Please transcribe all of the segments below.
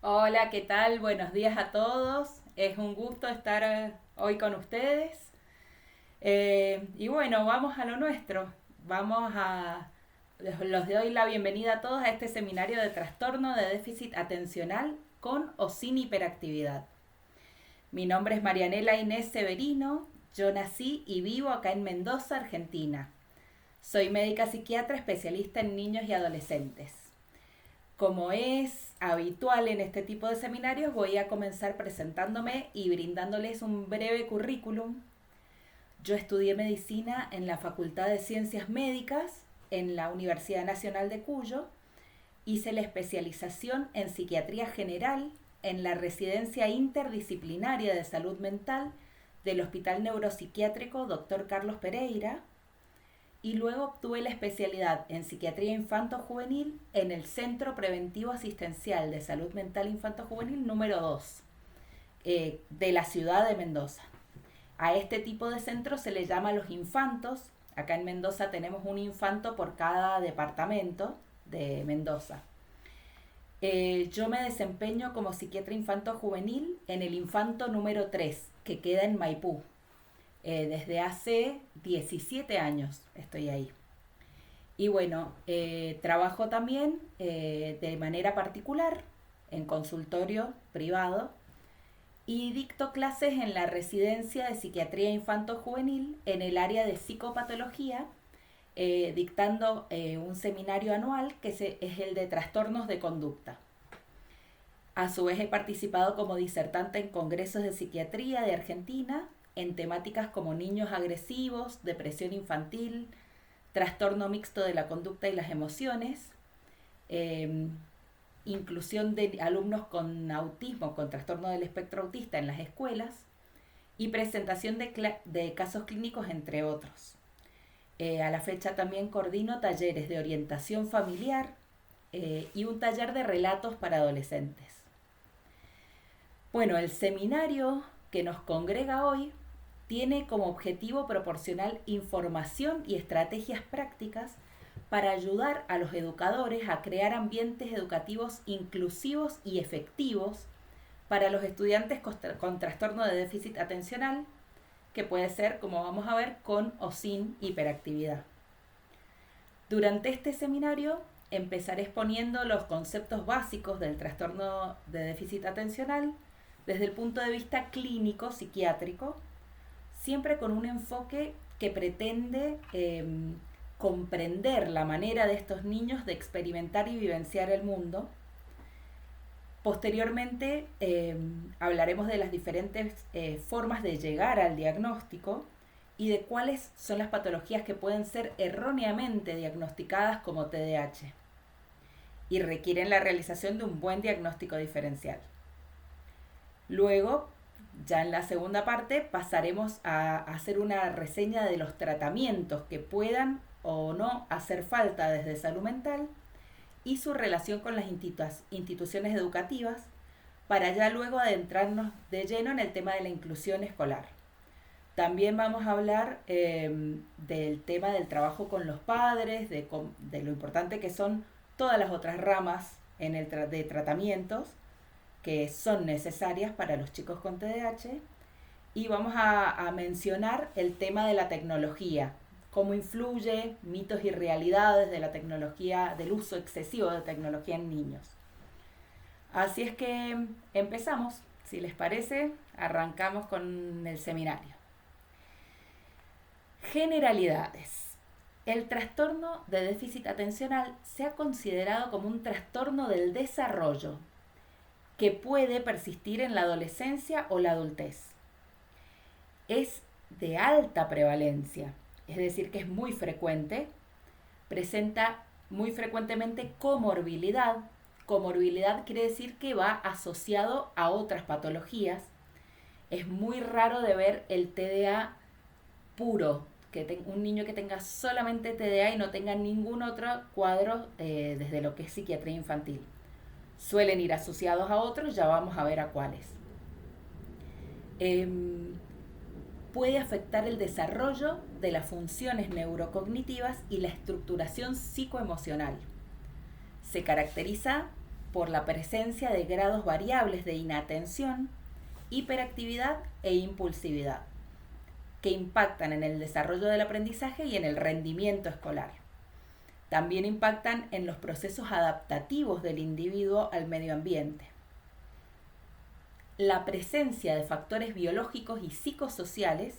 Hola, ¿qué tal? Buenos días a todos. Es un gusto estar hoy con ustedes. Y bueno, vamos a lo nuestro. Vamos a... Los doy la bienvenida a todos a este seminario de trastorno de déficit atencional con o sin hiperactividad. Mi nombre es Marianela Inés Severino. Yo nací y vivo acá en Mendoza, Argentina. Soy médica psiquiatra especialista en niños y adolescentes. Como es habitual en este tipo de seminarios, voy a comenzar presentándome y brindándoles un breve currículum. Yo estudié medicina en la Facultad de Ciencias Médicas en la Universidad Nacional de Cuyo. Hice la especialización en psiquiatría general en la Residencia Interdisciplinaria de Salud Mental del Hospital Neuropsiquiátrico Dr. Carlos Pereira y luego obtuve la especialidad en psiquiatría infanto-juvenil en el Centro Preventivo Asistencial de Salud Mental Infanto-Juvenil número 2 de la ciudad de Mendoza. A este tipo de centros se le llama los infantos. Acá en Mendoza tenemos un infanto por cada departamento de Mendoza. Yo me desempeño como psiquiatra infanto-juvenil en el infanto número 3, que queda en Maipú. Desde hace 17 años estoy ahí. Y bueno, trabajo también de manera particular en consultorio privado y dicto clases en la residencia de psiquiatría infanto-juvenil en el área de psicopatología, dictando un seminario anual que es el de trastornos de conducta. A su vez he participado como disertante en congresos de psiquiatría de Argentina en temáticas como niños agresivos, depresión infantil, trastorno mixto de la conducta y las emociones, eh, inclusión de alumnos con autismo, con trastorno del espectro autista en las escuelas y presentación de casos clínicos, entre otros. A la fecha también coordino talleres de orientación familiar y un taller de relatos para adolescentes. Bueno, el seminario que nos congrega hoy tiene como objetivo proporcionar información y estrategias prácticas para ayudar a los educadores a crear ambientes educativos inclusivos y efectivos para los estudiantes con trastorno de déficit atencional, que puede ser, como vamos a ver, con o sin hiperactividad. Durante este seminario empezaré exponiendo los conceptos básicos del trastorno de déficit atencional desde el punto de vista clínico psiquiátrico, siempre con un enfoque que pretende comprender la manera de estos niños de experimentar y vivenciar el mundo. Posteriormente hablaremos de las diferentes formas de llegar al diagnóstico y de cuáles son las patologías que pueden ser erróneamente diagnosticadas como TDAH y requieren la realización de un buen diagnóstico diferencial. Luego, ya en la segunda parte, pasaremos a hacer una reseña de los tratamientos que puedan o no hacer falta desde salud mental y su relación con las instituciones educativas, para ya luego adentrarnos de lleno en el tema de la inclusión escolar. También vamos a hablar del tema del trabajo con los padres, de lo importante que son todas las otras ramas de tratamientos que son necesarias para los chicos con TDAH, y vamos a mencionar el tema de la tecnología, cómo influye mitos y realidades de la tecnología, del uso excesivo de tecnología en niños. Así es que empezamos, si les parece, arrancamos con el seminario. Generalidades. El trastorno de déficit atencional se ha considerado como un trastorno del desarrollo que puede persistir en la adolescencia o la adultez. Es de alta prevalencia, es decir, que es muy frecuente, presenta muy frecuentemente comorbilidad. Comorbilidad quiere decir que va asociado a otras patologías. Es muy raro de ver el TDA puro, un niño que tenga solamente TDA y no tenga ningún otro cuadro desde lo que es psiquiatría infantil. Suelen ir asociados a otros, ya vamos a ver a cuáles. Puede afectar el desarrollo de las funciones neurocognitivas y la estructuración psicoemocional. Se caracteriza por la presencia de grados variables de inatención, hiperactividad e impulsividad, que impactan en el desarrollo del aprendizaje y en el rendimiento escolar. También impactan en los procesos adaptativos del individuo al medio ambiente. La presencia de factores biológicos y psicosociales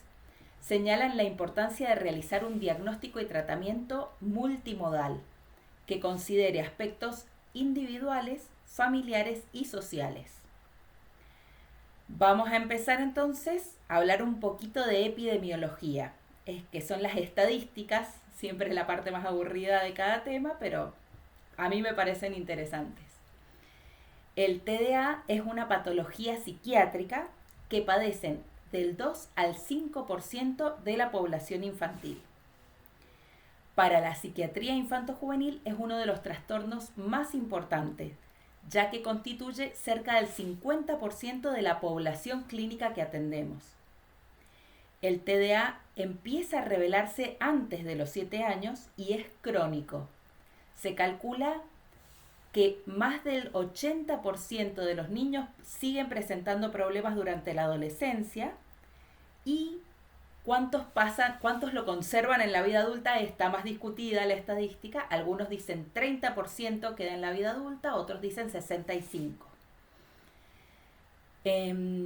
señalan la importancia de realizar un diagnóstico y tratamiento multimodal que considere aspectos individuales, familiares y sociales. Vamos a empezar entonces a hablar un poquito de epidemiología, que son las estadísticas, siempre la parte más aburrida de cada tema, pero a mí me parecen interesantes. El TDA es una patología psiquiátrica que padecen del 2 al 5% de la población infantil. Para la psiquiatría infanto-juvenil es uno de los trastornos más importantes, ya que constituye cerca del 50% de la población clínica que atendemos. El TDA empieza a revelarse antes de los 7 años y es crónico. Se calcula que más del 80% de los niños siguen presentando problemas durante la adolescencia y cuántos lo conservan en la vida adulta está más discutida la estadística. Algunos dicen 30% queda en la vida adulta, otros dicen 65%.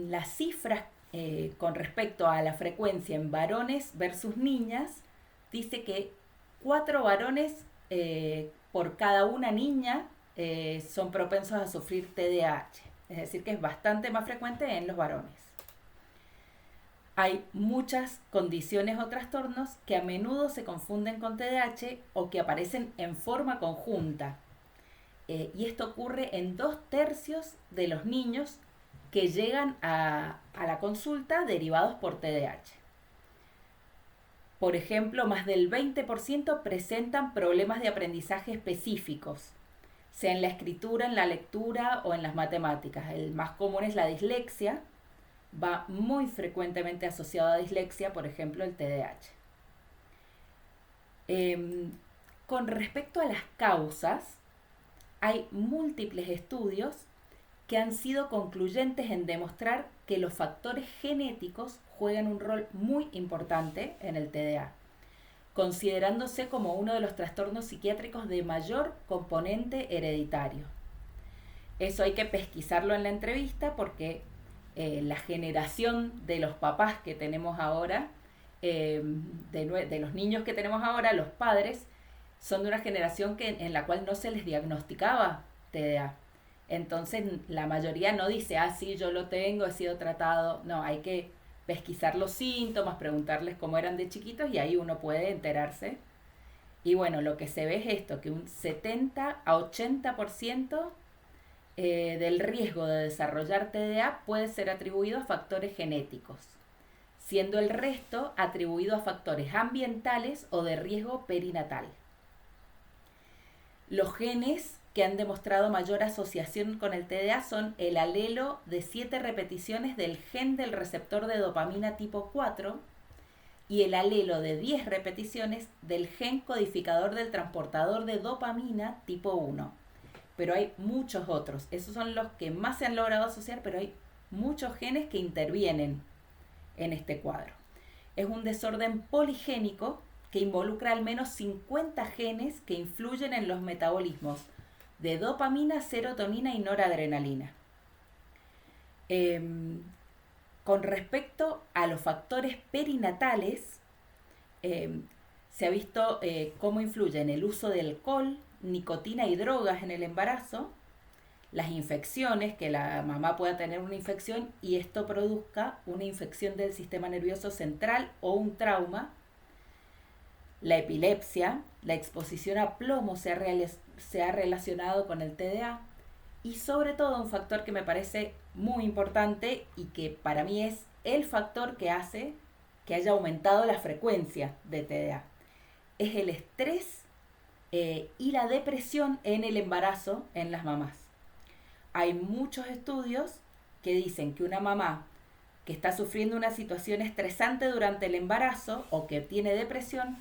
Las cifras con respecto a la frecuencia en varones versus niñas, dice que 4 varones por cada una niña son propensos a sufrir TDAH, es decir que es bastante más frecuente en los varones. Hay muchas condiciones o trastornos que a menudo se confunden con TDAH o que aparecen en forma conjunta, y esto ocurre en 2/3 de los niños que llegan a la consulta derivados por TDAH. Por ejemplo, más del 20% presentan problemas de aprendizaje específicos, sea en la escritura, en la lectura o en las matemáticas. El más común es la dislexia, va muy frecuentemente asociado a dislexia, por ejemplo, el TDAH. Con respecto a las causas, hay múltiples estudios que han sido concluyentes en demostrar que los factores genéticos juegan un rol muy importante en el TDA, considerándose como uno de los trastornos psiquiátricos de mayor componente hereditario. Eso hay que pesquisarlo en la entrevista porque la generación de los papás que tenemos ahora, de los niños que tenemos ahora, los padres, son de una generación en la cual no se les diagnosticaba TDA. Entonces la mayoría no dice, sí, yo lo tengo, he sido tratado. No, hay que pesquisar los síntomas, preguntarles cómo eran de chiquitos y ahí uno puede enterarse. Y bueno, lo que se ve es esto, que un 70 a 80% del riesgo de desarrollar TDA puede ser atribuido a factores genéticos, siendo el resto atribuido a factores ambientales o de riesgo perinatal. Los genes que han demostrado mayor asociación con el TDA son el alelo de 7 repeticiones del gen del receptor de dopamina tipo 4 y el alelo de 10 repeticiones del gen codificador del transportador de dopamina tipo 1. Pero hay muchos otros. Esos son los que más se han logrado asociar, pero hay muchos genes que intervienen en este cuadro. Es un desorden poligénico que involucra al menos 50 genes que influyen en los metabolismos de dopamina, serotonina y noradrenalina. Con respecto a los factores perinatales, se ha visto cómo influyen el uso de alcohol, nicotina y drogas en el embarazo, las infecciones, que la mamá pueda tener una infección y esto produzca una infección del sistema nervioso central o un trauma, la epilepsia, la exposición a plomo se ha relacionado con el TDA y sobre todo un factor que me parece muy importante y que para mí es el factor que hace que haya aumentado la frecuencia de TDA. Es el estrés y la depresión en el embarazo en las mamás. Hay muchos estudios que dicen que una mamá que está sufriendo una situación estresante durante el embarazo o que tiene depresión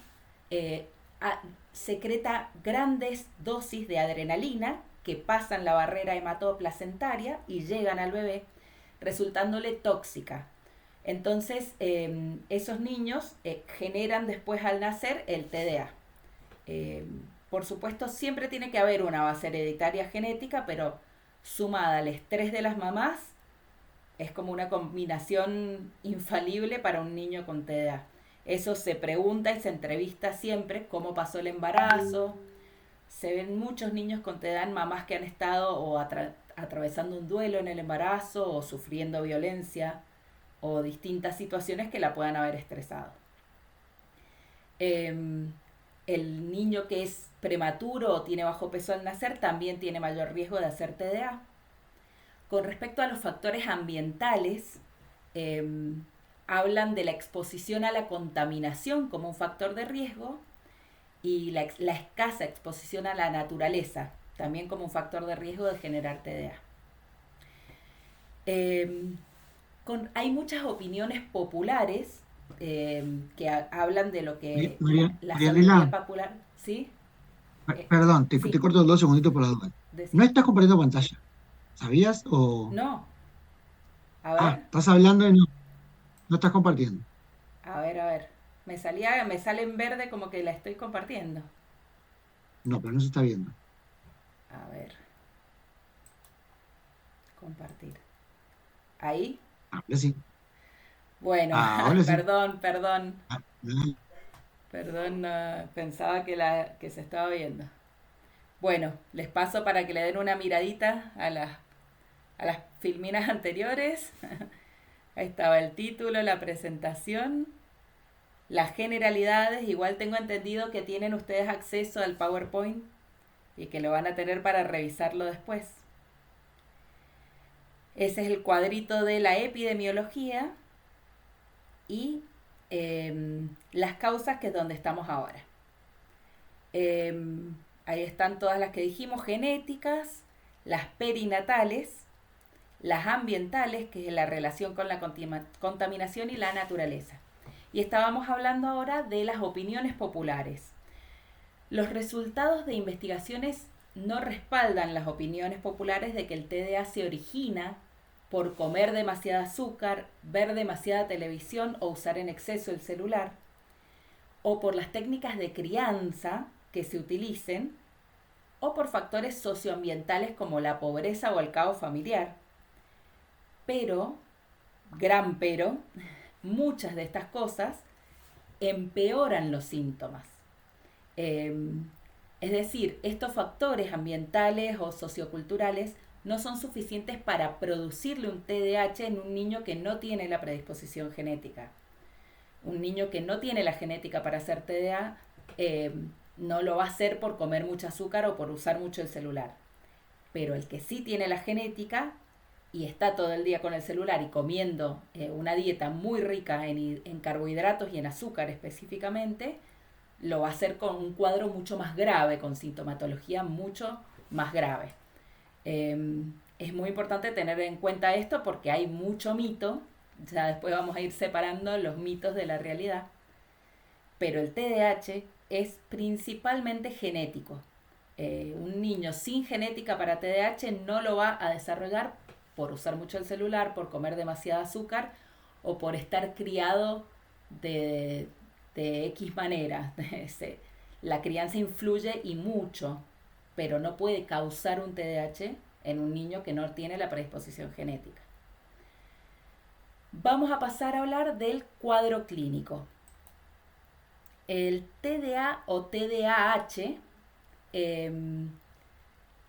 secreta grandes dosis de adrenalina que pasan la barrera hematoplacentaria y llegan al bebé, resultándole tóxica. Entonces, esos niños generan después al nacer el TDA. Por supuesto, siempre tiene que haber una base hereditaria genética, pero sumada al estrés de las mamás, es como una combinación infalible para un niño con TDA. Eso se pregunta y se entrevista siempre, cómo pasó el embarazo. Se ven muchos niños con TDA en mamás que han estado o atravesando un duelo en el embarazo o sufriendo violencia o distintas situaciones que la puedan haber estresado. El niño que es prematuro o tiene bajo peso al nacer también tiene mayor riesgo de hacer TDA. Con respecto a los factores ambientales, hablan de la exposición a la contaminación como un factor de riesgo y la escasa exposición a la naturaleza también como un factor de riesgo de generar TDA. Hay muchas opiniones populares que hablan de lo que la sabiduría Marianela, popular, ¿sí? perdón, te Sí, corto 2 segunditos por la duda. ¿No decime. estás compartiendo pantalla? ¿Sabías? O. No, a Ah, ver, estás hablando y no estás compartiendo. a ver. Me sale en verde como que la estoy compartiendo. No, pero no se está viendo. A ver, compartir. Ahí. Ahora sí. Bueno, Ahora sí. Ah, perdón, pensaba que se estaba viendo. Bueno, les paso para que le den una miradita a las filminas anteriores. Ahí estaba el título, la presentación, las generalidades. Igual tengo entendido que tienen ustedes acceso al PowerPoint y que lo van a tener para revisarlo después. Ese es el cuadrito de la epidemiología y las causas, que es donde estamos ahora. Ahí están todas las que dijimos: genéticas, las perinatales, las ambientales, que es la relación con la contaminación, y la naturaleza. Y estábamos hablando ahora de las opiniones populares. Los resultados de investigaciones no respaldan las opiniones populares de que el TDA se origina por comer demasiada azúcar, ver demasiada televisión o usar en exceso el celular, o por las técnicas de crianza que se utilicen, o por factores socioambientales como la pobreza o el caos familiar. Pero, gran pero, muchas de estas cosas empeoran los síntomas. Eh, es decir, estos factores ambientales o socioculturales no son suficientes para producirle un TDAH en un niño que no tiene la predisposición genética. Un niño que no tiene la genética para hacer TDA no lo va a hacer por comer mucho azúcar o por usar mucho el celular. Pero el que sí tiene la genética y está todo el día con el celular y comiendo una dieta muy rica en carbohidratos y en azúcar específicamente, lo va a hacer con un cuadro mucho más grave, con sintomatología mucho más grave. Es muy importante tener en cuenta esto porque hay mucho mito, ya después vamos a ir separando los mitos de la realidad, pero el TDAH es principalmente genético. Un niño sin genética para TDAH no lo va a desarrollar por usar mucho el celular, por comer demasiada azúcar o por estar criado de X manera. La crianza influye y mucho, pero no puede causar un TDAH en un niño que no tiene la predisposición genética. Vamos a pasar a hablar del cuadro clínico. El TDA o TDAH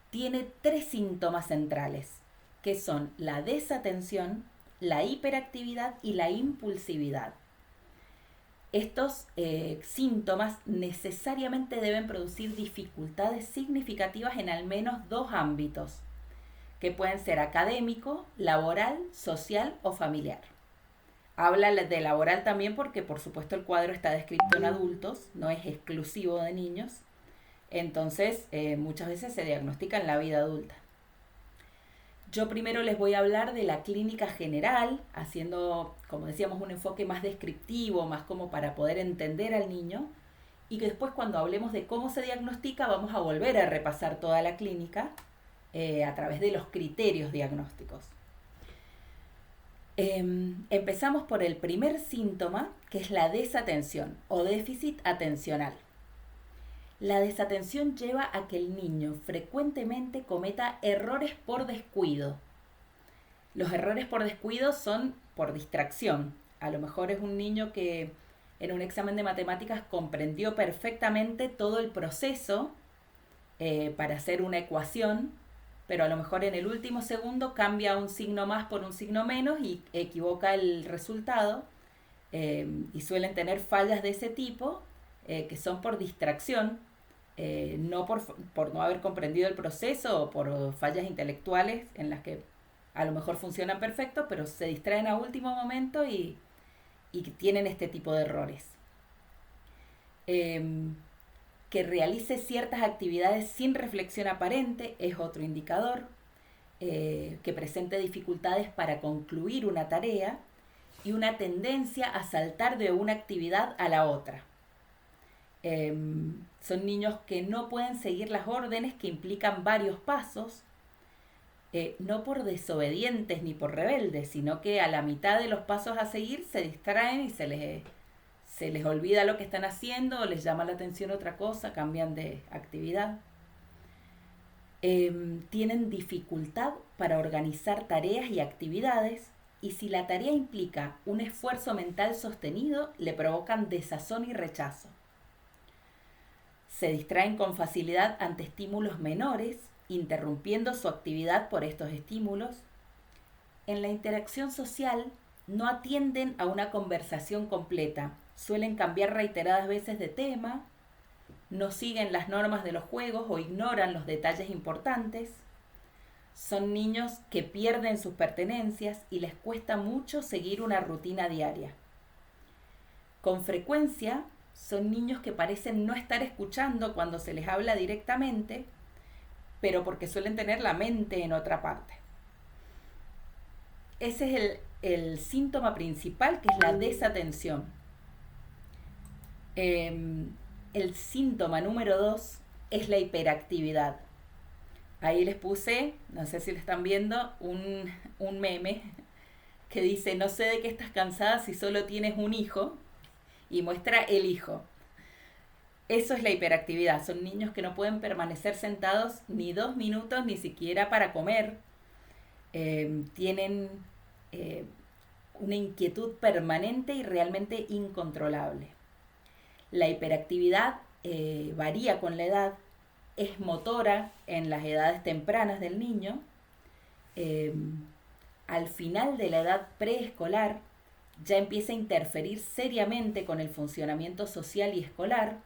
tiene 3 síntomas centrales, que son la desatención, la hiperactividad y la impulsividad. Estos síntomas necesariamente deben producir dificultades significativas en al menos 2 ámbitos, que pueden ser académico, laboral, social o familiar. Habla de laboral también porque, por supuesto, el cuadro está descrito en adultos, no es exclusivo de niños. Entonces, muchas veces se diagnostica en la vida adulta. Yo primero les voy a hablar de la clínica general, haciendo, como decíamos, un enfoque más descriptivo, más como para poder entender al niño, y que después, cuando hablemos de cómo se diagnostica, vamos a volver a repasar toda la clínica a través de los criterios diagnósticos. Empezamos por el primer síntoma, que es la desatención o déficit atencional. La desatención lleva a que el niño frecuentemente cometa errores por descuido. Los errores por descuido son por distracción. A lo mejor es un niño que en un examen de matemáticas comprendió perfectamente todo el proceso para hacer una ecuación, pero a lo mejor en el último segundo cambia un signo más por un signo menos y equivoca el resultado, y suelen tener fallas de ese tipo que son por distracción, no por no haber comprendido el proceso o por fallas intelectuales en las que a lo mejor funcionan perfecto, pero se distraen a último momento y tienen este tipo de errores. Que realice ciertas actividades sin reflexión aparente es otro indicador. Que presente dificultades para concluir una tarea y una tendencia a saltar de una actividad a la otra. Son niños que no pueden seguir las órdenes que implican varios pasos, no por desobedientes ni por rebeldes, sino que a la mitad de los pasos a seguir se distraen y se les olvida lo que están haciendo o les llama la atención otra cosa, cambian de actividad. Tienen dificultad para organizar tareas y actividades, y si la tarea implica un esfuerzo mental sostenido, le provocan desazón y rechazo. Se distraen con facilidad ante estímulos menores, interrumpiendo su actividad por estos estímulos. En la interacción social no atienden a una conversación completa, suelen cambiar reiteradas veces de tema, no siguen las normas de los juegos o ignoran los detalles importantes. Son niños que pierden sus pertenencias y les cuesta mucho seguir una rutina diaria. Con frecuencia son niños que parecen no estar escuchando cuando se les habla directamente, pero porque suelen tener la mente en otra parte. Ese es el síntoma principal, que es la desatención. El síntoma número 2 es la hiperactividad. Ahí les puse, no sé si lo están viendo, un meme que dice: no sé de qué estás cansada si solo tienes un hijo, y muestra el hijo. Eso es la hiperactividad. Son niños que no pueden permanecer sentados ni 2 minutos, ni siquiera para comer. Tienen una inquietud permanente y realmente incontrolable. La hiperactividad varía con la edad, es motora en las edades tempranas del niño. Al final de la edad preescolar ya empieza a interferir seriamente con el funcionamiento social y escolar,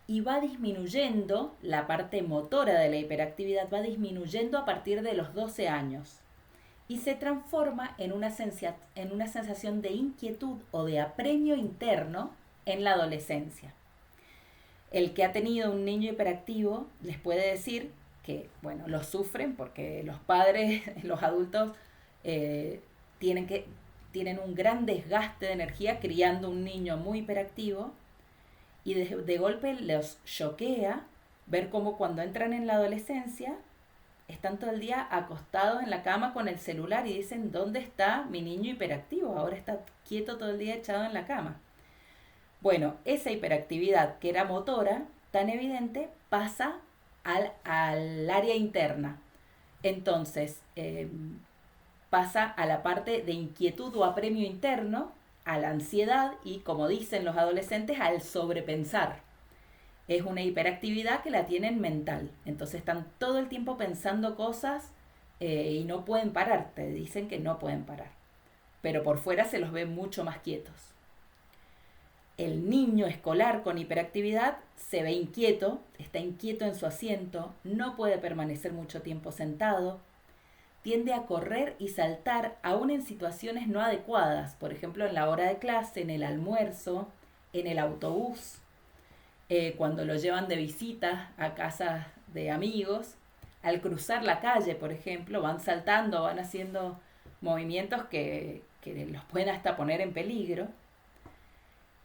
y va disminuyendo, la parte motora de la hiperactividad va disminuyendo a partir de los 12 años y se transforma en una sensación de inquietud o de apremio interno en la adolescencia. El que ha tenido un niño hiperactivo les puede decir que, bueno, lo sufren porque los padres, los adultos, tienen un gran desgaste de energía criando un niño muy hiperactivo, y de golpe los choquea ver cómo cuando entran en la adolescencia están todo el día acostados en la cama con el celular y dicen: ¿dónde está mi niño hiperactivo? Ahora está quieto todo el día echado en la cama. Bueno, esa hiperactividad que era motora, tan evidente, pasa al área interna. Entonces, pasa a la parte de inquietud o apremio interno, a la ansiedad y, como dicen los adolescentes, al sobrepensar. Es una hiperactividad que la tienen mental. Entonces están todo el tiempo pensando cosas y no pueden parar. Te dicen que no pueden parar. Pero por fuera se los ve mucho más quietos. El niño escolar con hiperactividad se ve inquieto, está inquieto en su asiento, no puede permanecer mucho tiempo sentado, tiende a correr y saltar aún en situaciones no adecuadas, por ejemplo en la hora de clase, en el almuerzo, en el autobús, cuando lo llevan de visita a casas de amigos, al cruzar la calle, por ejemplo, van saltando, van haciendo movimientos que los pueden hasta poner en peligro.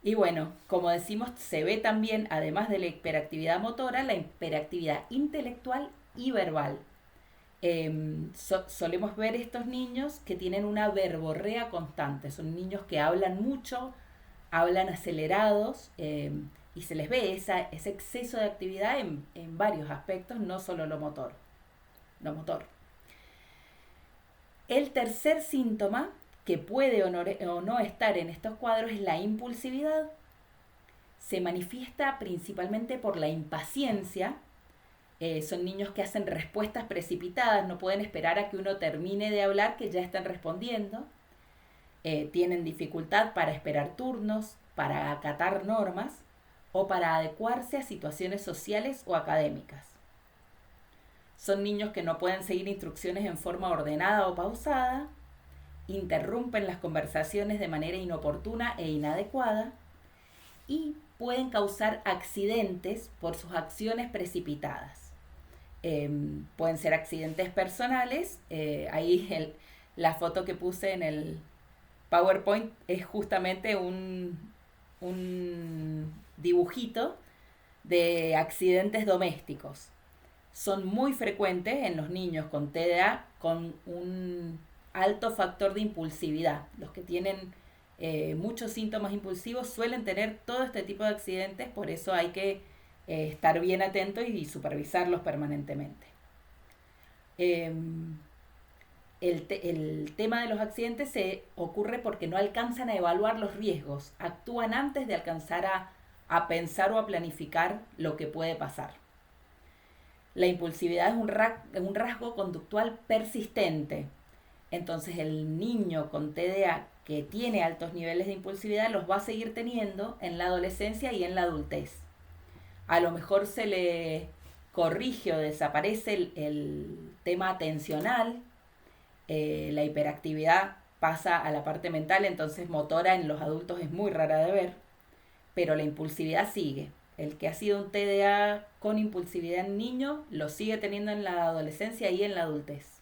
Y bueno, como decimos, se ve también, además de la hiperactividad motora, la hiperactividad intelectual y verbal. Solemos ver estos niños que tienen una verborrea constante. Son niños que hablan mucho, hablan acelerados, y se les ve ese exceso de actividad en varios aspectos, no solo lo motor. El tercer síntoma que puede o no estar en estos cuadros es la impulsividad. Se manifiesta principalmente por la impaciencia. Son niños que hacen respuestas precipitadas, no pueden esperar a que uno termine de hablar que ya están respondiendo. Tienen dificultad para esperar turnos, para acatar normas o para adecuarse a situaciones sociales o académicas. Son niños que no pueden seguir instrucciones en forma ordenada o pausada, interrumpen las conversaciones de manera inoportuna e inadecuada y pueden causar accidentes por sus acciones precipitadas. Pueden ser accidentes personales. La foto que puse en el PowerPoint es justamente un dibujito de accidentes domésticos. Son muy frecuentes en los niños con TDA con un alto factor de impulsividad. Los que tienen muchos síntomas impulsivos suelen tener todo este tipo de accidentes, por eso hay que estar bien atentos y supervisarlos permanentemente. El tema de los accidentes se ocurre porque no alcanzan a evaluar los riesgos, actúan antes de alcanzar a pensar o a planificar lo que puede pasar. La impulsividad es un rasgo conductual persistente. Entonces el niño con TDA que tiene altos niveles de impulsividad los va a seguir teniendo en la adolescencia y en la adultez. A lo mejor se le corrige o desaparece el tema atencional, la hiperactividad pasa a la parte mental, entonces motora en los adultos es muy rara de ver, pero la impulsividad sigue. El que ha sido un TDA con impulsividad en niño lo sigue teniendo en la adolescencia y en la adultez.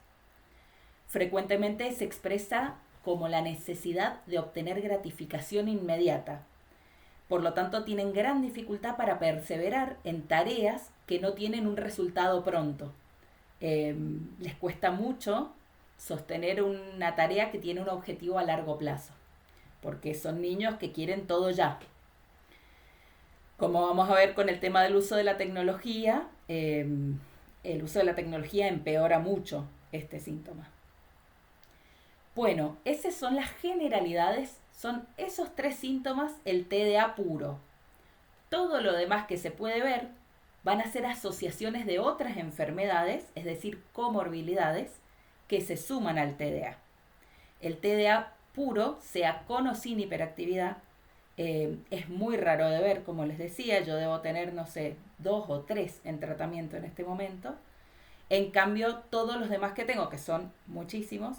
Frecuentemente se expresa como la necesidad de obtener gratificación inmediata. Por lo tanto, tienen gran dificultad para perseverar en tareas que no tienen un resultado pronto. Les cuesta mucho sostener una tarea que tiene un objetivo a largo plazo, porque son niños que quieren todo ya. Como vamos a ver con el tema del uso de la tecnología, el uso de la tecnología empeora mucho este síntoma. Bueno, esas son las generalidades, son esos 3 síntomas el TDA puro. Todo lo demás que se puede ver van a ser asociaciones de otras enfermedades, es decir, comorbilidades, que se suman al TDA. El TDA puro, sea con o sin hiperactividad, es muy raro de ver, como les decía, yo debo tener, 2 o 3 en tratamiento en este momento. En cambio, todos los demás que tengo, que son muchísimos,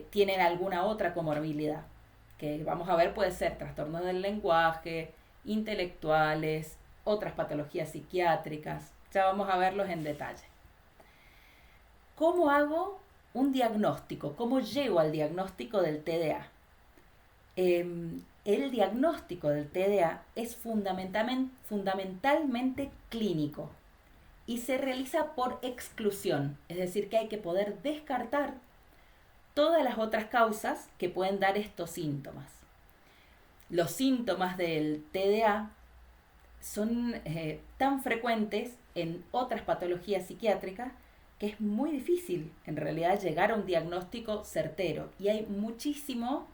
tienen alguna otra comorbilidad, que vamos a ver puede ser trastornos del lenguaje, intelectuales, otras patologías psiquiátricas. Ya vamos a verlos en detalle. ¿Cómo hago un diagnóstico? ¿Cómo llego al diagnóstico del TDA? El diagnóstico del TDA es fundamentalmente clínico y se realiza por exclusión, es decir, que hay que poder descartar todas las otras causas que pueden dar estos síntomas. Los síntomas del TDA son tan frecuentes en otras patologías psiquiátricas que es muy difícil en realidad llegar a un diagnóstico certero y hay muchísimo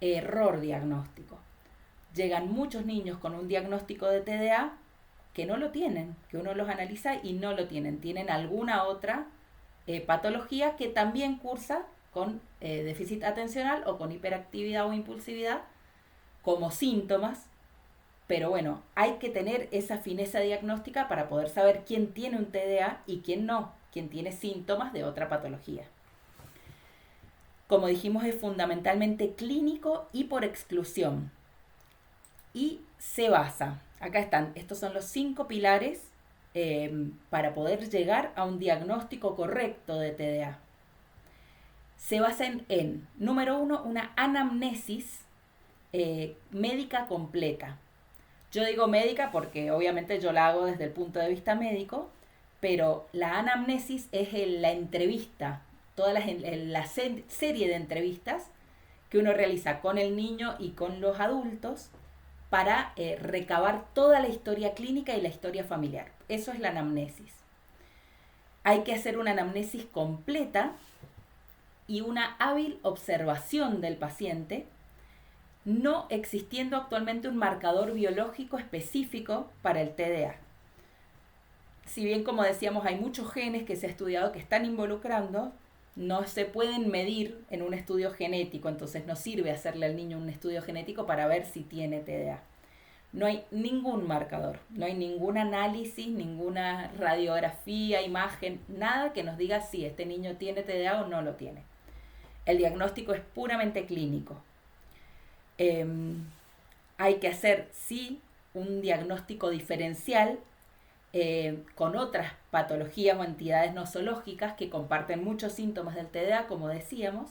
error diagnóstico. Llegan muchos niños con un diagnóstico de TDA que no lo tienen, que uno los analiza y no lo tienen. Tienen alguna otra patología que también cursa con déficit atencional o con hiperactividad o impulsividad como síntomas, pero bueno, hay que tener esa fineza diagnóstica para poder saber quién tiene un TDA y quién no, quién tiene síntomas de otra patología. Como dijimos, es fundamentalmente clínico y por exclusión. Y se basa, acá están, estos son los 5 pilares para poder llegar a un diagnóstico correcto de TDA. Se basan en, número 1, una anamnesis médica completa. Yo digo médica porque obviamente yo la hago desde el punto de vista médico, pero la anamnesis es la entrevista, toda la serie de entrevistas que uno realiza con el niño y con los adultos para recabar toda la historia clínica y la historia familiar. Eso es la anamnesis. Hay que hacer una anamnesis completa y una hábil observación del paciente, no existiendo actualmente un marcador biológico específico para el TDA. Si bien, como decíamos, hay muchos genes que se ha estudiado que están involucrando, no se pueden medir en un estudio genético, entonces no sirve hacerle al niño un estudio genético para ver si tiene TDA. No hay ningún marcador, no hay ningún análisis, ninguna radiografía, imagen, nada que nos diga si este niño tiene TDA o no lo tiene. El diagnóstico es puramente clínico. Hay que hacer, sí, un diagnóstico diferencial con otras patologías o entidades nosológicas que comparten muchos síntomas del TDA, como decíamos,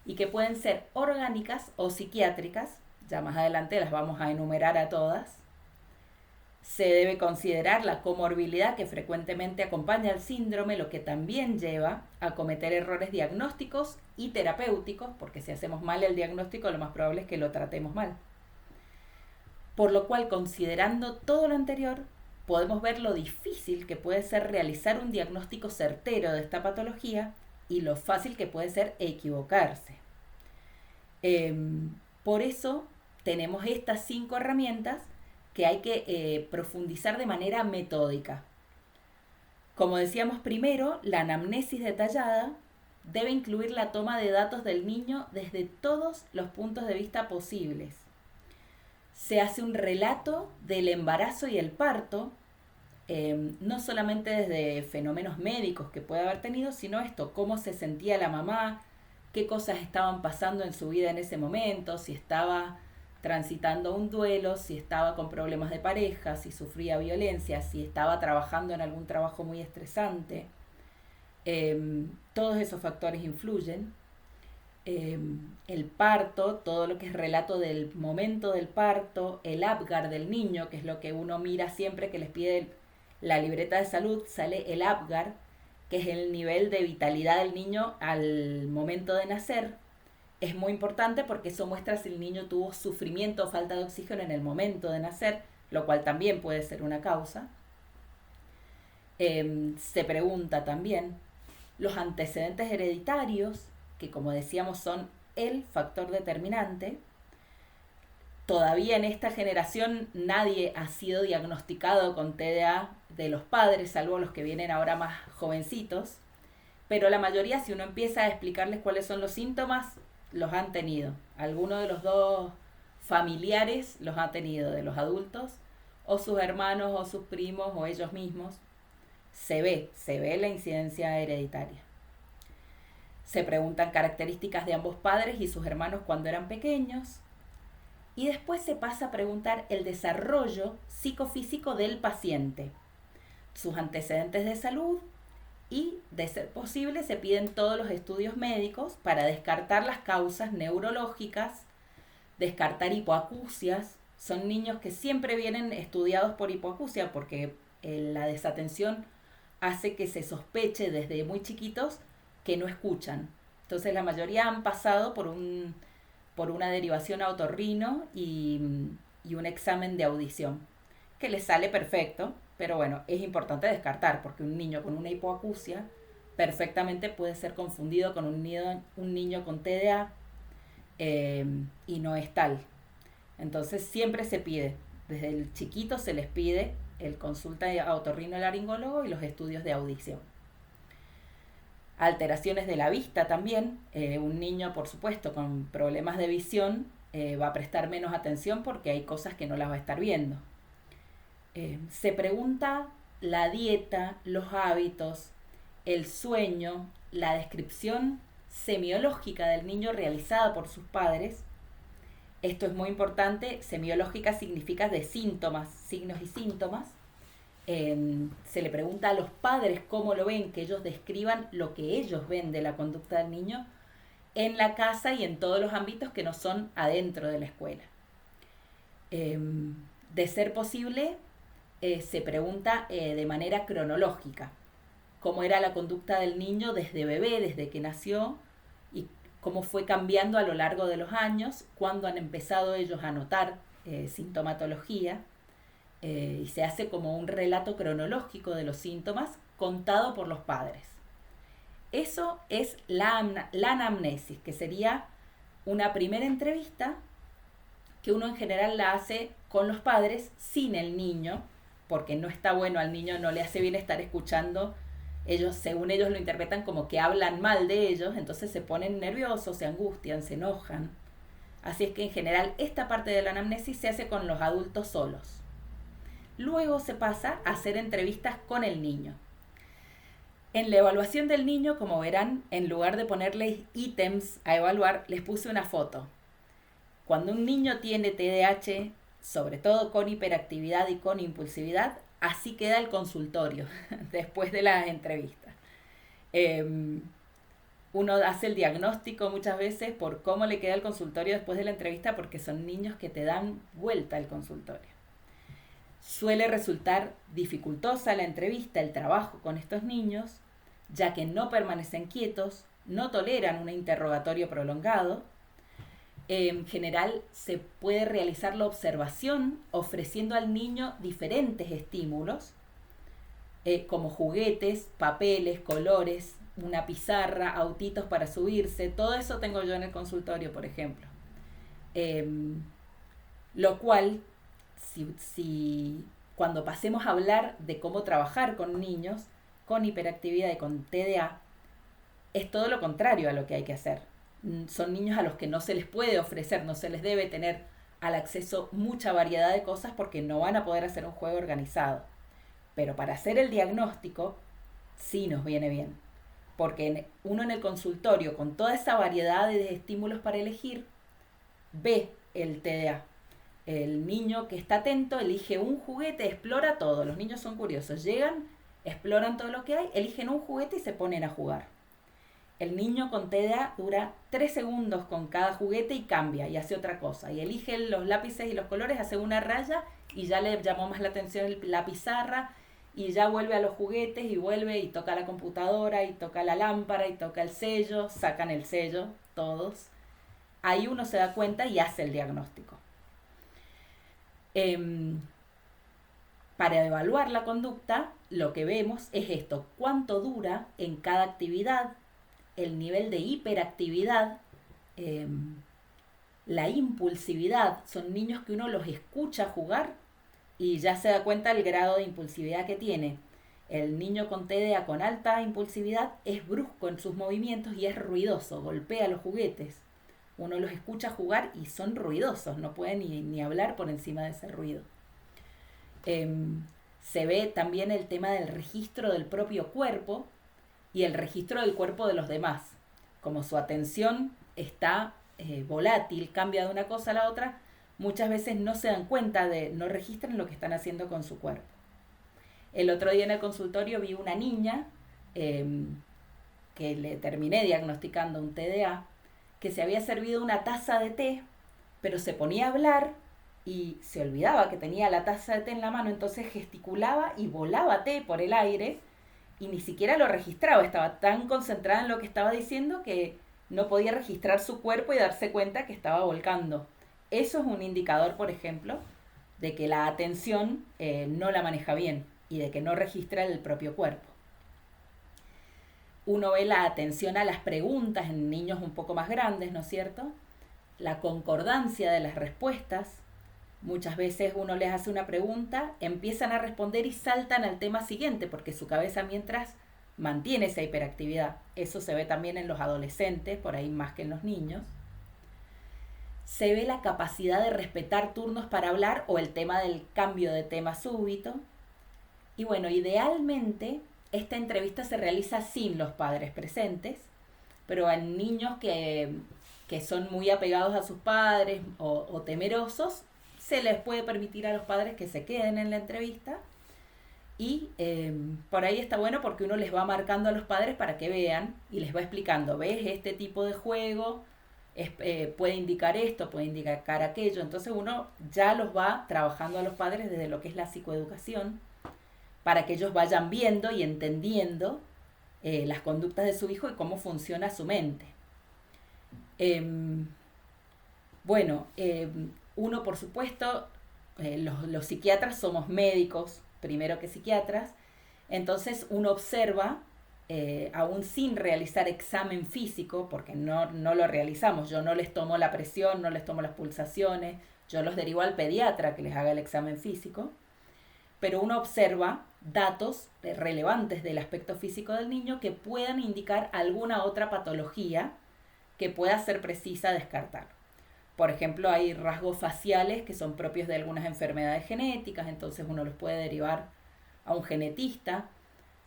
y que pueden ser orgánicas o psiquiátricas. Ya más adelante las vamos a enumerar a todas. Se debe considerar la comorbilidad que frecuentemente acompaña al síndrome, lo que también lleva a cometer errores diagnósticos y terapéuticos, porque si hacemos mal el diagnóstico, lo más probable es que lo tratemos mal. Por lo cual, considerando todo lo anterior, podemos ver lo difícil que puede ser realizar un diagnóstico certero de esta patología y lo fácil que puede ser equivocarse. Por eso tenemos estas 5 herramientas que hay que profundizar de manera metódica. Como decíamos primero, la anamnesis detallada debe incluir la toma de datos del niño desde todos los puntos de vista posibles. Se hace un relato del embarazo y el parto, no solamente desde fenómenos médicos que puede haber tenido, sino esto, cómo se sentía la mamá, qué cosas estaban pasando en su vida en ese momento, si estaba transitando un duelo, si estaba con problemas de pareja, si sufría violencia, si estaba trabajando en algún trabajo muy estresante. Todos esos factores influyen. El parto, todo lo que es relato del momento del parto, el APGAR del niño, que es lo que uno mira siempre que les pide la libreta de salud, sale el APGAR, que es el nivel de vitalidad del niño al momento de nacer. Es muy importante porque eso muestra si el niño tuvo sufrimiento o falta de oxígeno en el momento de nacer, lo cual también puede ser una causa. Se pregunta también los antecedentes hereditarios, que como decíamos son el factor determinante. Todavía en esta generación nadie ha sido diagnosticado con TDA de los padres, salvo los que vienen ahora más jovencitos, pero la mayoría, si uno empieza a explicarles cuáles son los síntomas, los han tenido. Alguno de los dos familiares los ha tenido, de los adultos, o sus hermanos, o sus primos, o ellos mismos. Se ve la incidencia hereditaria. Se preguntan características de ambos padres y sus hermanos cuando eran pequeños. Y después se pasa a preguntar el desarrollo psicofísico del paciente, sus antecedentes de salud y, de ser posible, se piden todos los estudios médicos para descartar las causas neurológicas, descartar hipoacusias. Son niños que siempre vienen estudiados por hipoacusia porque la desatención hace que se sospeche desde muy chiquitos que no escuchan. Entonces la mayoría han pasado por una derivación a otorrino y un examen de audición, que les sale perfecto, pero bueno, es importante descartar, porque un niño con una hipoacusia perfectamente puede ser confundido con un niño con TDA y no es tal. Entonces siempre se pide, desde el chiquito se les pide el consulta a otorrinolaringólogo y los estudios de audición. Alteraciones de la vista también. Un niño, por supuesto, con problemas de visión va a prestar menos atención porque hay cosas que no las va a estar viendo. Se pregunta la dieta, los hábitos, el sueño, la descripción semiológica del niño realizada por sus padres. Esto es muy importante. Semiológica significa de síntomas, signos y síntomas. Se le pregunta a los padres cómo lo ven, que ellos describan lo que ellos ven de la conducta del niño en la casa y en todos los ámbitos que no son adentro de la escuela. De ser posible, se pregunta de manera cronológica cómo era la conducta del niño desde bebé, desde que nació, y cómo fue cambiando a lo largo de los años, cuándo han empezado ellos a notar sintomatología, y se hace como un relato cronológico de los síntomas contado por los padres. Eso es la anamnesis, que sería una primera entrevista que uno en general la hace con los padres sin el niño, porque no está bueno, al niño no le hace bien estar escuchando. Ellos, según ellos lo interpretan como que hablan mal de ellos, entonces se ponen nerviosos, se angustian, se enojan. Así es que en general esta parte de la anamnesis se hace con los adultos solos. Luego se pasa a hacer entrevistas con el niño. En la evaluación del niño, como verán, en lugar de ponerles ítems a evaluar, les puse una foto. Cuando un niño tiene TDAH, sobre todo con hiperactividad y con impulsividad, así queda el consultorio después de las entrevistas. Uno hace el diagnóstico muchas veces por cómo le queda el consultorio después de la entrevista, porque son niños que te dan vuelta al consultorio. Suele resultar dificultosa la entrevista, el trabajo con estos niños, ya que no permanecen quietos, no toleran un interrogatorio prolongado. En general se puede realizar la observación ofreciendo al niño diferentes estímulos, como juguetes, papeles, colores, una pizarra, autitos para subirse. Todo eso tengo yo en el consultorio, por ejemplo. Lo cual, si cuando pasemos a hablar de cómo trabajar con niños con hiperactividad y con TDA, es todo lo contrario a lo que hay que hacer. Son niños a los que no se les puede ofrecer, no se les debe tener al acceso mucha variedad de cosas porque no van a poder hacer un juego organizado. Pero para hacer el diagnóstico sí nos viene bien, porque uno en el consultorio, con toda esa variedad de estímulos para elegir, ve el TDA. El niño que está atento elige un juguete, explora todo. Los niños son curiosos, llegan, exploran todo lo que hay, eligen un juguete y se ponen a jugar. El niño con TDA dura 3 segundos con cada juguete y cambia y hace otra cosa. Y elige los lápices y los colores, hace una raya y ya le llamó más la atención la pizarra y ya vuelve a los juguetes y vuelve y toca la computadora y toca la lámpara y toca el sello, sacan el sello todos. Ahí uno se da cuenta y hace el diagnóstico. Para evaluar la conducta, lo que vemos es esto: cuánto dura en cada actividad, el nivel de hiperactividad, la impulsividad. Son niños que uno los escucha jugar y ya se da cuenta el grado de impulsividad que tiene. El niño con TDA con alta impulsividad es brusco en sus movimientos y es ruidoso, golpea los juguetes. Uno los escucha jugar y son ruidosos, no pueden ni hablar por encima de ese ruido. Se ve también el tema del registro del propio cuerpo y el registro del cuerpo de los demás. Como su atención está volátil, cambia de una cosa a la otra, muchas veces no se dan cuenta no registran lo que están haciendo con su cuerpo. El otro día en el consultorio vi una niña que le terminé diagnosticando un TDA, que se había servido una taza de té, pero se ponía a hablar y se olvidaba que tenía la taza de té en la mano, entonces gesticulaba y volaba té por el aire y ni siquiera lo registraba. Estaba tan concentrada en lo que estaba diciendo que no podía registrar su cuerpo y darse cuenta que estaba volcando. Eso es un indicador, por ejemplo, de que la atención no la maneja bien y de que no registra el propio cuerpo. Uno ve la atención a las preguntas en niños un poco más grandes, ¿no es cierto? La concordancia de las respuestas. Muchas veces uno les hace una pregunta, empiezan a responder y saltan al tema siguiente porque su cabeza mientras mantiene esa hiperactividad. Eso se ve también en los adolescentes, por ahí más que en los niños. Se ve la capacidad de respetar turnos para hablar o el tema del cambio de tema súbito. Y bueno, idealmente esta entrevista se realiza sin los padres presentes, pero en niños que son muy apegados a sus padres o temerosos, se les puede permitir a los padres que se queden en la entrevista y por ahí está bueno porque uno les va marcando a los padres para que vean y les va explicando, ¿ves? Este tipo de juego puede indicar esto, puede indicar aquello. Entonces uno ya los va trabajando a los padres desde lo que es la psicoeducación para que ellos vayan viendo y entendiendo las conductas de su hijo y cómo funciona su mente. Bueno, uno por supuesto, los psiquiatras somos médicos primero que psiquiatras, entonces uno observa, aún sin realizar examen físico, porque no lo realizamos, yo no les tomo la presión, no les tomo las pulsaciones, yo los derivo al pediatra que les haga el examen físico, pero uno observa datos relevantes del aspecto físico del niño que puedan indicar alguna otra patología que pueda ser precisa descartar. Por ejemplo, hay rasgos faciales que son propios de algunas enfermedades genéticas, entonces uno los puede derivar a un genetista.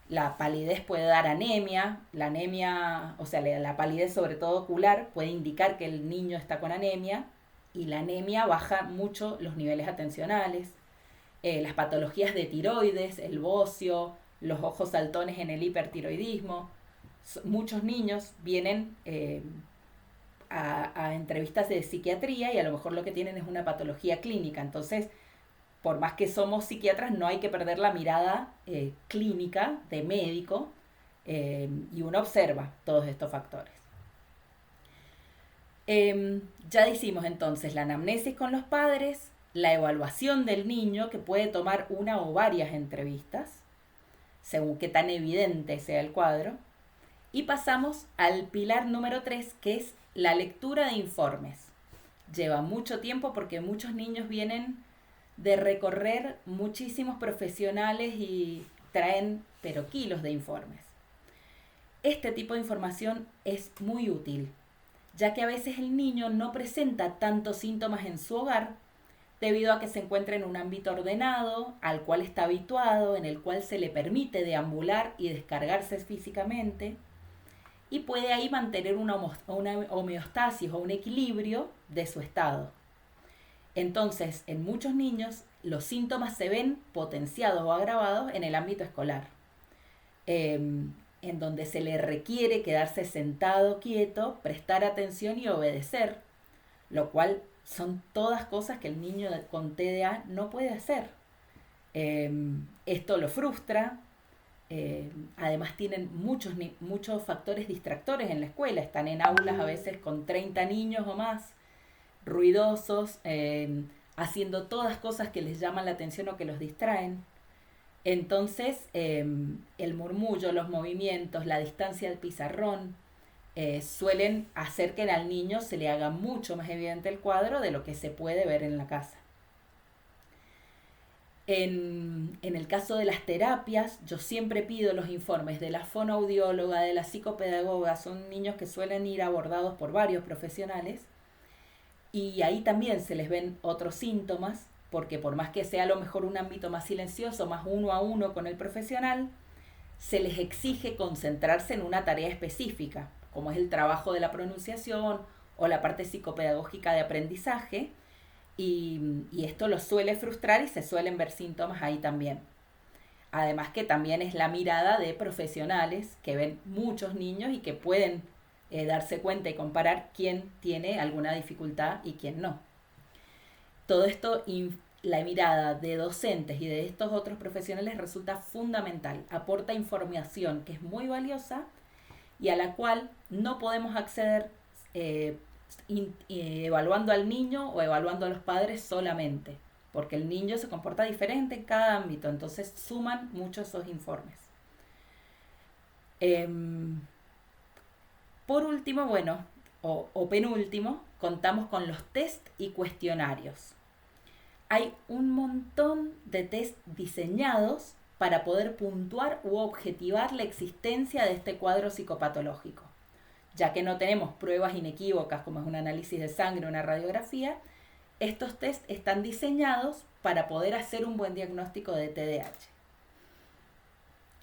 La palidez puede dar anemia, la anemia, o sea, la palidez sobre todo ocular puede indicar que el niño está con anemia y la anemia baja mucho los niveles atencionales. Las patologías de tiroides, el bocio, los ojos saltones en el hipertiroidismo. Muchos niños vienen a entrevistas de psiquiatría y a lo mejor lo que tienen es una patología clínica. Entonces, por más que somos psiquiatras, no hay que perder la mirada clínica de médico, y uno observa todos estos factores. Ya hicimos entonces la anamnesis con los padres, la evaluación del niño, que puede tomar una o varias entrevistas, según qué tan evidente sea el cuadro, y pasamos al pilar número 3, que es la lectura de informes. Lleva mucho tiempo porque muchos niños vienen de recorrer muchísimos profesionales y traen pero kilos de informes. Este tipo de información es muy útil, ya que a veces el niño no presenta tantos síntomas en su hogar debido a que se encuentra en un ámbito ordenado, al cual está habituado, en el cual se le permite deambular y descargarse físicamente, y puede ahí mantener una homeostasis o un equilibrio de su estado. Entonces, en muchos niños, los síntomas se ven potenciados o agravados en el ámbito escolar, en donde se le requiere quedarse sentado, quieto, prestar atención y obedecer, lo cual son todas cosas que el niño con TDA no puede hacer. Esto lo frustra. Además tienen muchos factores distractores en la escuela. Están en aulas a veces con 30 niños o más, ruidosos, haciendo todas cosas que les llaman la atención o que los distraen. Entonces, el murmullo, los movimientos, la distancia del pizarrón, suelen hacer que al niño se le haga mucho más evidente el cuadro de lo que se puede ver en la casa. En el caso de las terapias, yo siempre pido los informes de la fonoaudióloga, de la psicopedagoga. Son niños que suelen ir abordados por varios profesionales y ahí también se les ven otros síntomas, porque por más que sea a lo mejor un ámbito más silencioso, más uno a uno con el profesional, se les exige concentrarse en una tarea específica, como es el trabajo de la pronunciación o la parte psicopedagógica de aprendizaje, y esto los suele frustrar y se suelen ver síntomas ahí también. Además que también es la mirada de profesionales que ven muchos niños y que pueden darse cuenta y comparar quién tiene alguna dificultad y quién no. Todo esto, la mirada de docentes y de estos otros profesionales resulta fundamental, aporta información que es muy valiosa y a la cual no podemos acceder evaluando al niño o evaluando a los padres solamente, porque el niño se comporta diferente en cada ámbito, entonces suman mucho esos informes. Por último, bueno, o penúltimo, contamos con los test y cuestionarios. Hay un montón de test diseñados para poder puntuar u objetivar la existencia de este cuadro psicopatológico. Ya que no tenemos pruebas inequívocas como es un análisis de sangre o una radiografía, estos test están diseñados para poder hacer un buen diagnóstico de TDAH.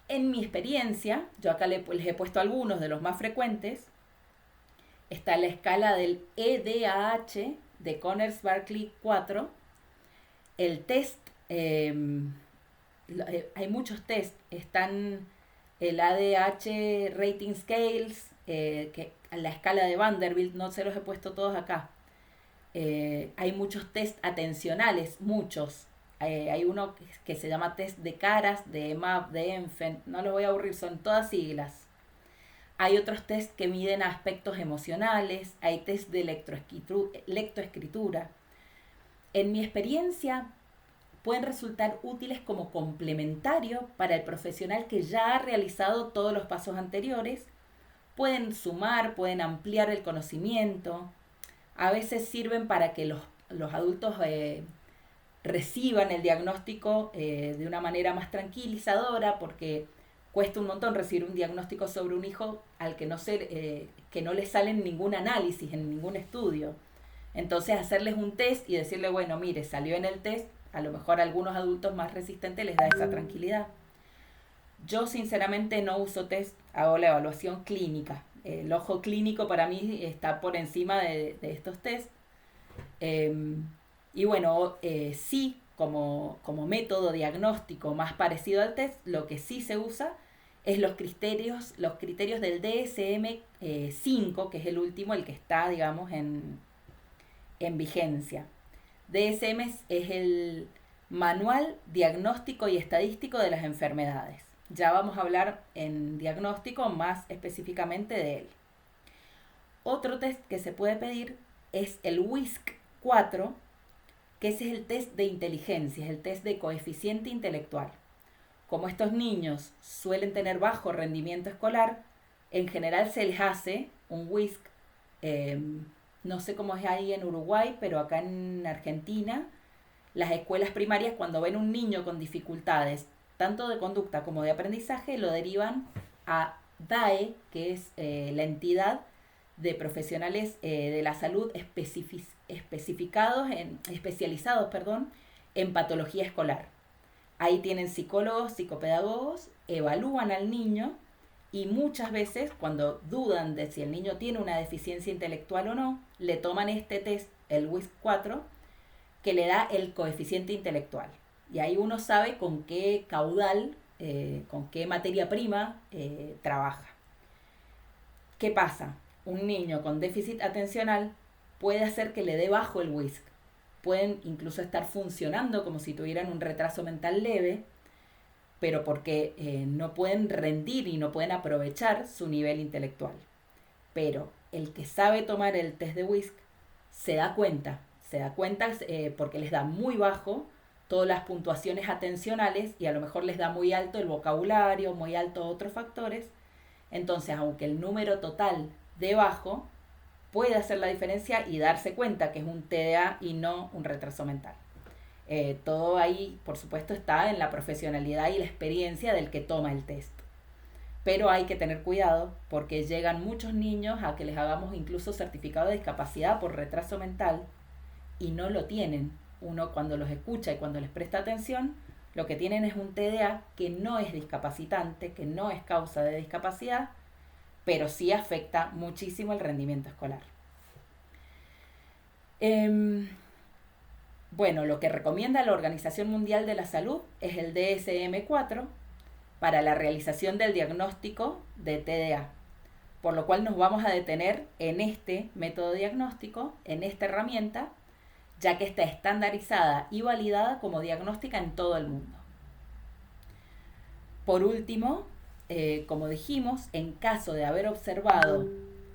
En mi experiencia, yo acá les he puesto algunos de los más frecuentes. Está la escala del EDAH de Conners-Barkley 4. El test, hay muchos test. Están el ADH Rating Scales, que la escala de Vanderbilt, no se los he puesto todos acá. Hay muchos test atencionales, muchos. Hay uno que se llama test de caras, de EMAP, de ENFEN, no los voy a aburrir, son todas siglas. Hay otros test que miden aspectos emocionales, hay test de lectoescritura. En mi experiencia, pueden resultar útiles como complementario para el profesional que ya ha realizado todos los pasos anteriores. Pueden sumar, pueden ampliar el conocimiento. A veces sirven para que los adultos reciban el diagnóstico de una manera más tranquilizadora, porque cuesta un montón recibir un diagnóstico sobre un hijo al que no le sale ningún análisis, en ningún estudio. Entonces hacerles un test y decirle, bueno, mire, salió en el test, a lo mejor a algunos adultos más resistentes les da esa tranquilidad. Yo sinceramente no uso test, hago la evaluación clínica. El ojo clínico para mí está por encima de estos test. Y bueno, sí, como método diagnóstico más parecido al test, lo que sí se usa es los criterios del DSM-5, que es el último, el que está, digamos, en vigencia. DSM es el Manual Diagnóstico y Estadístico de las Enfermedades. Ya vamos a hablar en diagnóstico más específicamente de él. Otro test que se puede pedir es el WISC-4, que ese es el test de inteligencia, es el test de coeficiente intelectual. Como estos niños suelen tener bajo rendimiento escolar, en general se les hace un WISC, no sé cómo es ahí en Uruguay, pero acá en Argentina, las escuelas primarias cuando ven un niño con dificultades, tanto de conducta como de aprendizaje, lo derivan a DAE, que es la entidad de profesionales de la salud especializados en patología escolar. Ahí tienen psicólogos, psicopedagogos, evalúan al niño y muchas veces cuando dudan de si el niño tiene una deficiencia intelectual o no, le toman este test, el WISC-4, que le da el coeficiente intelectual. Y ahí uno sabe con qué caudal, con qué materia prima trabaja. ¿Qué pasa? Un niño con déficit atencional puede hacer que le dé bajo el WISC. Pueden incluso estar funcionando como si tuvieran un retraso mental leve, pero porque no pueden rendir y no pueden aprovechar su nivel intelectual. Pero el que sabe tomar el test de WISC se da cuenta porque les da muy bajo todas las puntuaciones atencionales y a lo mejor les da muy alto el vocabulario, muy alto otros factores. Entonces, aunque el número total dé bajo, puede hacer la diferencia y darse cuenta que es un TDA y no un retraso mental. Todo ahí, por supuesto, está en la profesionalidad y la experiencia del que toma el test. Pero hay que tener cuidado porque llegan muchos niños a que les hagamos incluso certificado de discapacidad por retraso mental y no lo tienen. Uno cuando los escucha y cuando les presta atención, lo que tienen es un TDA que no es discapacitante, que no es causa de discapacidad, pero sí afecta muchísimo el rendimiento escolar. Bueno, lo que recomienda la Organización Mundial de la Salud es el DSM-4 para la realización del diagnóstico de TDA, por lo cual nos vamos a detener en este método diagnóstico, en esta herramienta, ya que está estandarizada y validada como diagnóstica en todo el mundo. Por último, como dijimos, en caso de haber observado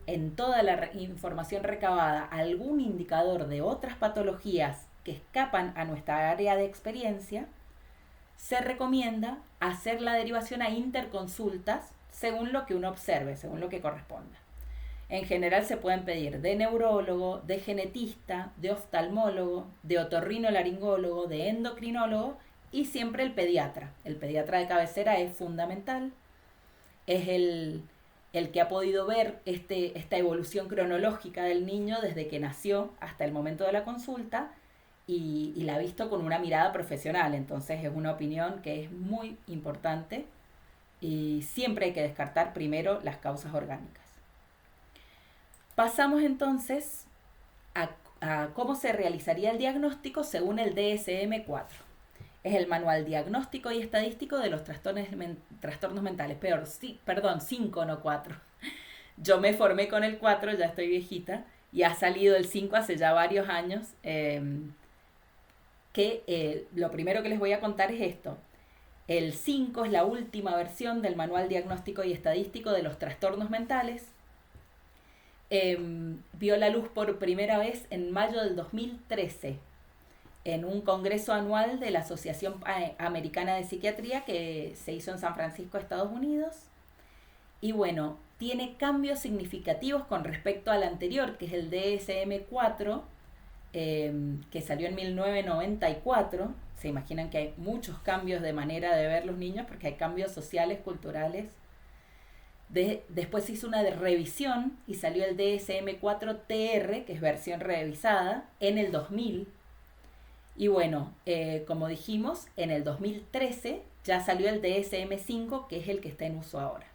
en toda la información recabada algún indicador de otras patologías que escapan a nuestra área de experiencia, se recomienda hacer la derivación a interconsultas según lo que uno observe, según lo que corresponda. En general se pueden pedir de neurólogo, de genetista, de oftalmólogo, de otorrinolaringólogo, de endocrinólogo y siempre el pediatra. El pediatra de cabecera es fundamental, es el que ha podido ver esta evolución cronológica del niño desde que nació hasta el momento de la consulta y la ha visto con una mirada profesional. Entonces es una opinión que es muy importante y siempre hay que descartar primero las causas orgánicas. Pasamos entonces a cómo se realizaría el diagnóstico según el DSM-4. Es el Manual Diagnóstico y Estadístico de los Trastornos Mentales. Perdón, 5, no 4. Yo me formé con el 4, ya estoy viejita, y ha salido el 5 hace ya varios años. Lo primero que les voy a contar es esto. El 5 es la última versión del Manual Diagnóstico y Estadístico de los Trastornos Mentales. Vio la luz por primera vez en mayo del 2013 en un congreso anual de la Asociación Americana de Psiquiatría que se hizo en San Francisco, Estados Unidos. Y bueno, tiene cambios significativos con respecto al anterior, que es el DSM-4, que salió en 1994. Se imaginan que hay muchos cambios de manera de ver los niños porque hay cambios sociales, culturales. Después se hizo una revisión y salió el DSM-4-TR, que es versión revisada, en el 2000. Y bueno, como dijimos, en el 2013 ya salió el DSM-5, que es el que está en uso ahora.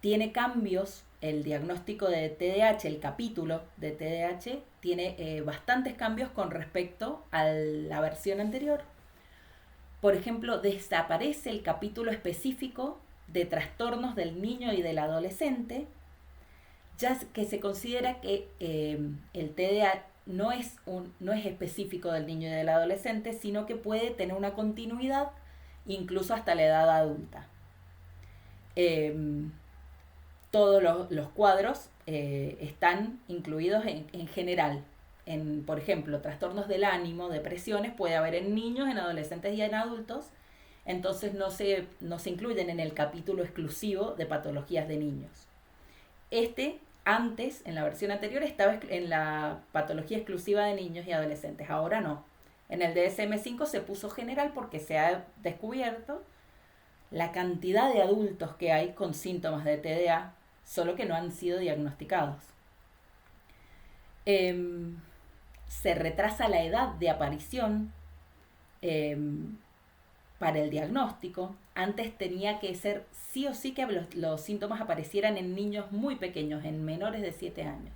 Tiene cambios, el diagnóstico de TDAH, el capítulo de TDAH, tiene bastantes cambios con respecto a la versión anterior. Por ejemplo, desaparece el capítulo específico de trastornos del niño y del adolescente, ya que se considera que el TDAH no es específico del niño y del adolescente, sino que puede tener una continuidad incluso hasta la edad adulta. Todos los cuadros están incluidos en general. Por ejemplo, trastornos del ánimo, depresiones, puede haber en niños, en adolescentes y en adultos. Entonces no se incluyen en el capítulo exclusivo de patologías de niños. Antes, en la versión anterior, estaba en la patología exclusiva de niños y adolescentes. Ahora no. En el DSM-5 se puso general porque se ha descubierto la cantidad de adultos que hay con síntomas de TDA, solo que no han sido diagnosticados. Se retrasa la edad de aparición para el diagnóstico. Antes tenía que ser sí o sí que los síntomas aparecieran en niños muy pequeños, en menores de 7 años.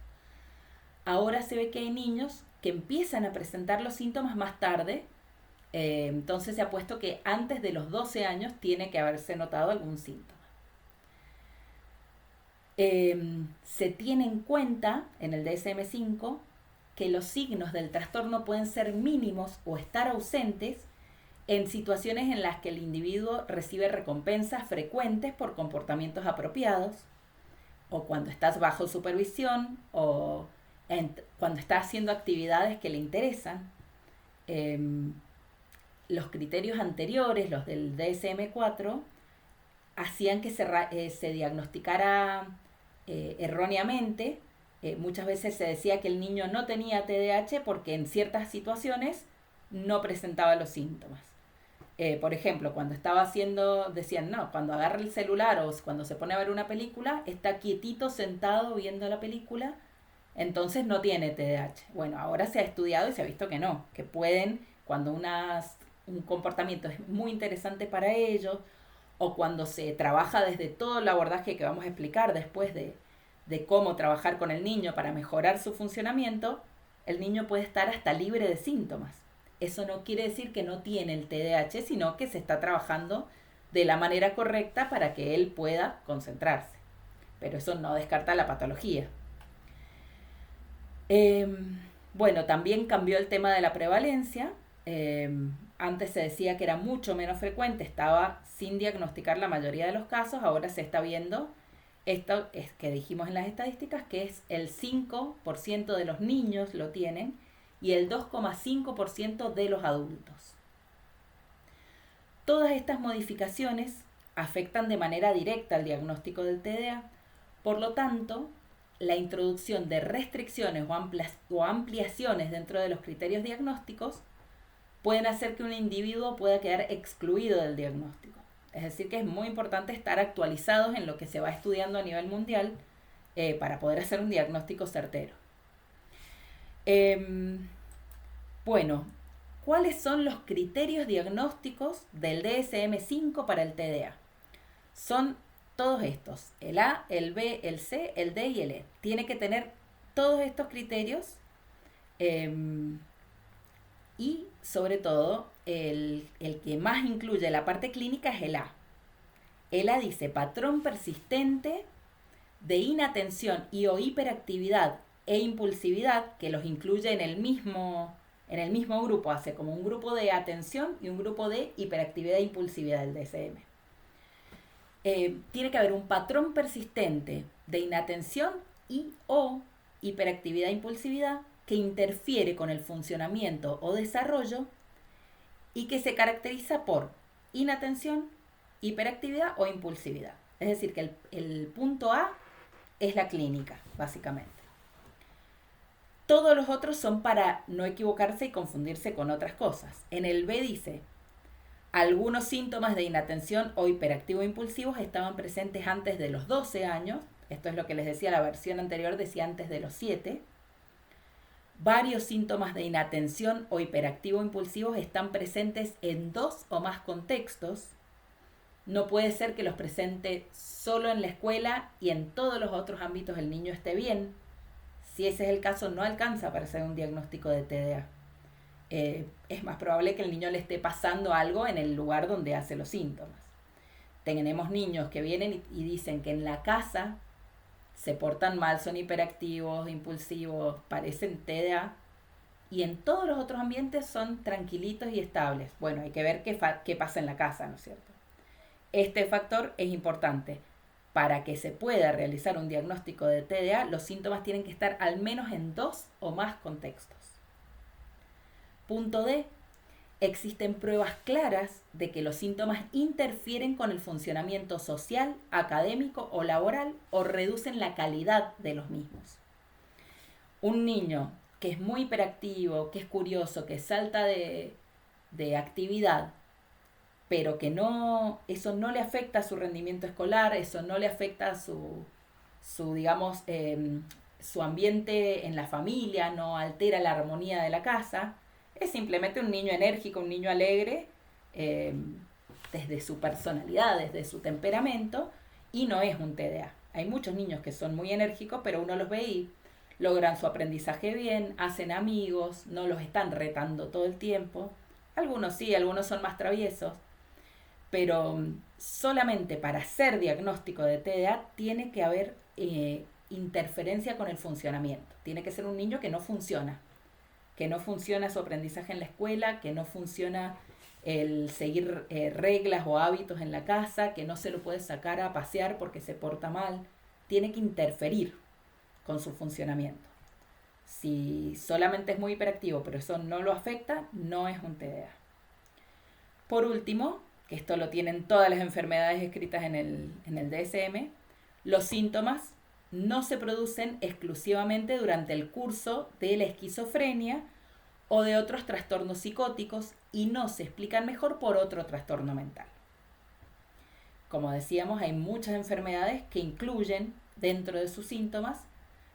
Ahora se ve que hay niños que empiezan a presentar los síntomas más tarde. Entonces se ha puesto que antes de los 12 años tiene que haberse notado algún síntoma. Se tiene en cuenta en el DSM-5 que los signos del trastorno pueden ser mínimos o estar ausentes en situaciones en las que el individuo recibe recompensas frecuentes por comportamientos apropiados, o cuando estás bajo supervisión, o cuando estás haciendo actividades que le interesan. Los criterios anteriores, los del DSM-4, hacían que se diagnosticara erróneamente. Muchas veces se decía que el niño no tenía TDAH porque en ciertas situaciones no presentaba los síntomas. Por ejemplo, cuando decían, no, cuando agarra el celular o cuando se pone a ver una película, está quietito, sentado, viendo la película, entonces no tiene TDAH. Bueno, ahora se ha estudiado y se ha visto que no, que pueden, cuando un comportamiento es muy interesante para ellos, o cuando se trabaja desde todo el abordaje que vamos a explicar después de cómo trabajar con el niño para mejorar su funcionamiento, el niño puede estar hasta libre de síntomas. Eso no quiere decir que no tiene el TDAH, sino que se está trabajando de la manera correcta para que él pueda concentrarse. Pero eso no descarta la patología. Bueno, también cambió el tema de la prevalencia. Antes se decía que era mucho menos frecuente, estaba sin diagnosticar la mayoría de los casos. Ahora se está viendo esto es que dijimos en las estadísticas, que es el 5% de los niños lo tienen y el 2,5% de los adultos. Todas estas modificaciones afectan de manera directa al diagnóstico del TDA. Por lo tanto, la introducción de restricciones o ampliaciones dentro de los criterios diagnósticos pueden hacer que un individuo pueda quedar excluido del diagnóstico. Es decir, que es muy importante estar actualizados en lo que se va estudiando a nivel mundial para poder hacer un diagnóstico certero. Bueno, ¿cuáles son los criterios diagnósticos del DSM-5 para el TDA? Son todos estos, el A, el B, el C, el D y el E. Tiene que tener todos estos criterios y sobre todo el que más incluye la parte clínica es el A. ELA dice patrón persistente de inatención y o hiperactividad e impulsividad, que los incluye en el mismo grupo, hace como un grupo de atención y un grupo de hiperactividad e impulsividad del DSM. Tiene que haber un patrón persistente de inatención y o hiperactividad e impulsividad que interfiere con el funcionamiento o desarrollo y que se caracteriza por inatención, hiperactividad o impulsividad. Es decir, que el punto A es la clínica, básicamente. Todos los otros son para no equivocarse y confundirse con otras cosas. En el B dice, algunos síntomas de inatención o hiperactivo impulsivos estaban presentes antes de los 12 años. Esto es lo que les decía, la versión anterior decía antes de los 7. Varios síntomas de inatención o hiperactivo impulsivos están presentes en 2 o más contextos. No puede ser que los presente solo en la escuela y en todos los otros ámbitos el niño esté bien. Si ese es el caso, no alcanza para hacer un diagnóstico de TDA. Es más probable que el niño le esté pasando algo en el lugar donde hace los síntomas. Tenemos niños que vienen y dicen que en la casa se portan mal, son hiperactivos, impulsivos, parecen TDA, y en todos los otros ambientes son tranquilitos y estables. Bueno, hay que ver qué pasa en la casa, ¿no es cierto? Este factor es importante. Para que se pueda realizar un diagnóstico de TDA, los síntomas tienen que estar al menos en 2 o más contextos. Punto D. Existen pruebas claras de que los síntomas interfieren con el funcionamiento social, académico o laboral o reducen la calidad de los mismos. Un niño que es muy hiperactivo, que es curioso, que salta de actividad, pero que eso no le afecta a su rendimiento escolar, eso no le afecta a su ambiente en la familia, no altera la armonía de la casa. Es simplemente un niño enérgico, un niño alegre, desde su personalidad, desde su temperamento, y no es un TDA. Hay muchos niños que son muy enérgicos, pero uno los ve y logran su aprendizaje bien, hacen amigos, no los están retando todo el tiempo. Algunos sí, algunos son más traviesos, pero solamente para hacer diagnóstico de TDA tiene que haber interferencia con el funcionamiento. Tiene que ser un niño que no funciona su aprendizaje en la escuela, que no funciona el seguir reglas o hábitos en la casa, que no se lo puede sacar a pasear porque se porta mal. Tiene que interferir con su funcionamiento. Si solamente es muy hiperactivo, pero eso no lo afecta, no es un TDA. Por último, que esto lo tienen todas las enfermedades escritas en el DSM, los síntomas no se producen exclusivamente durante el curso de la esquizofrenia o de otros trastornos psicóticos y no se explican mejor por otro trastorno mental. Como decíamos, hay muchas enfermedades que incluyen dentro de sus síntomas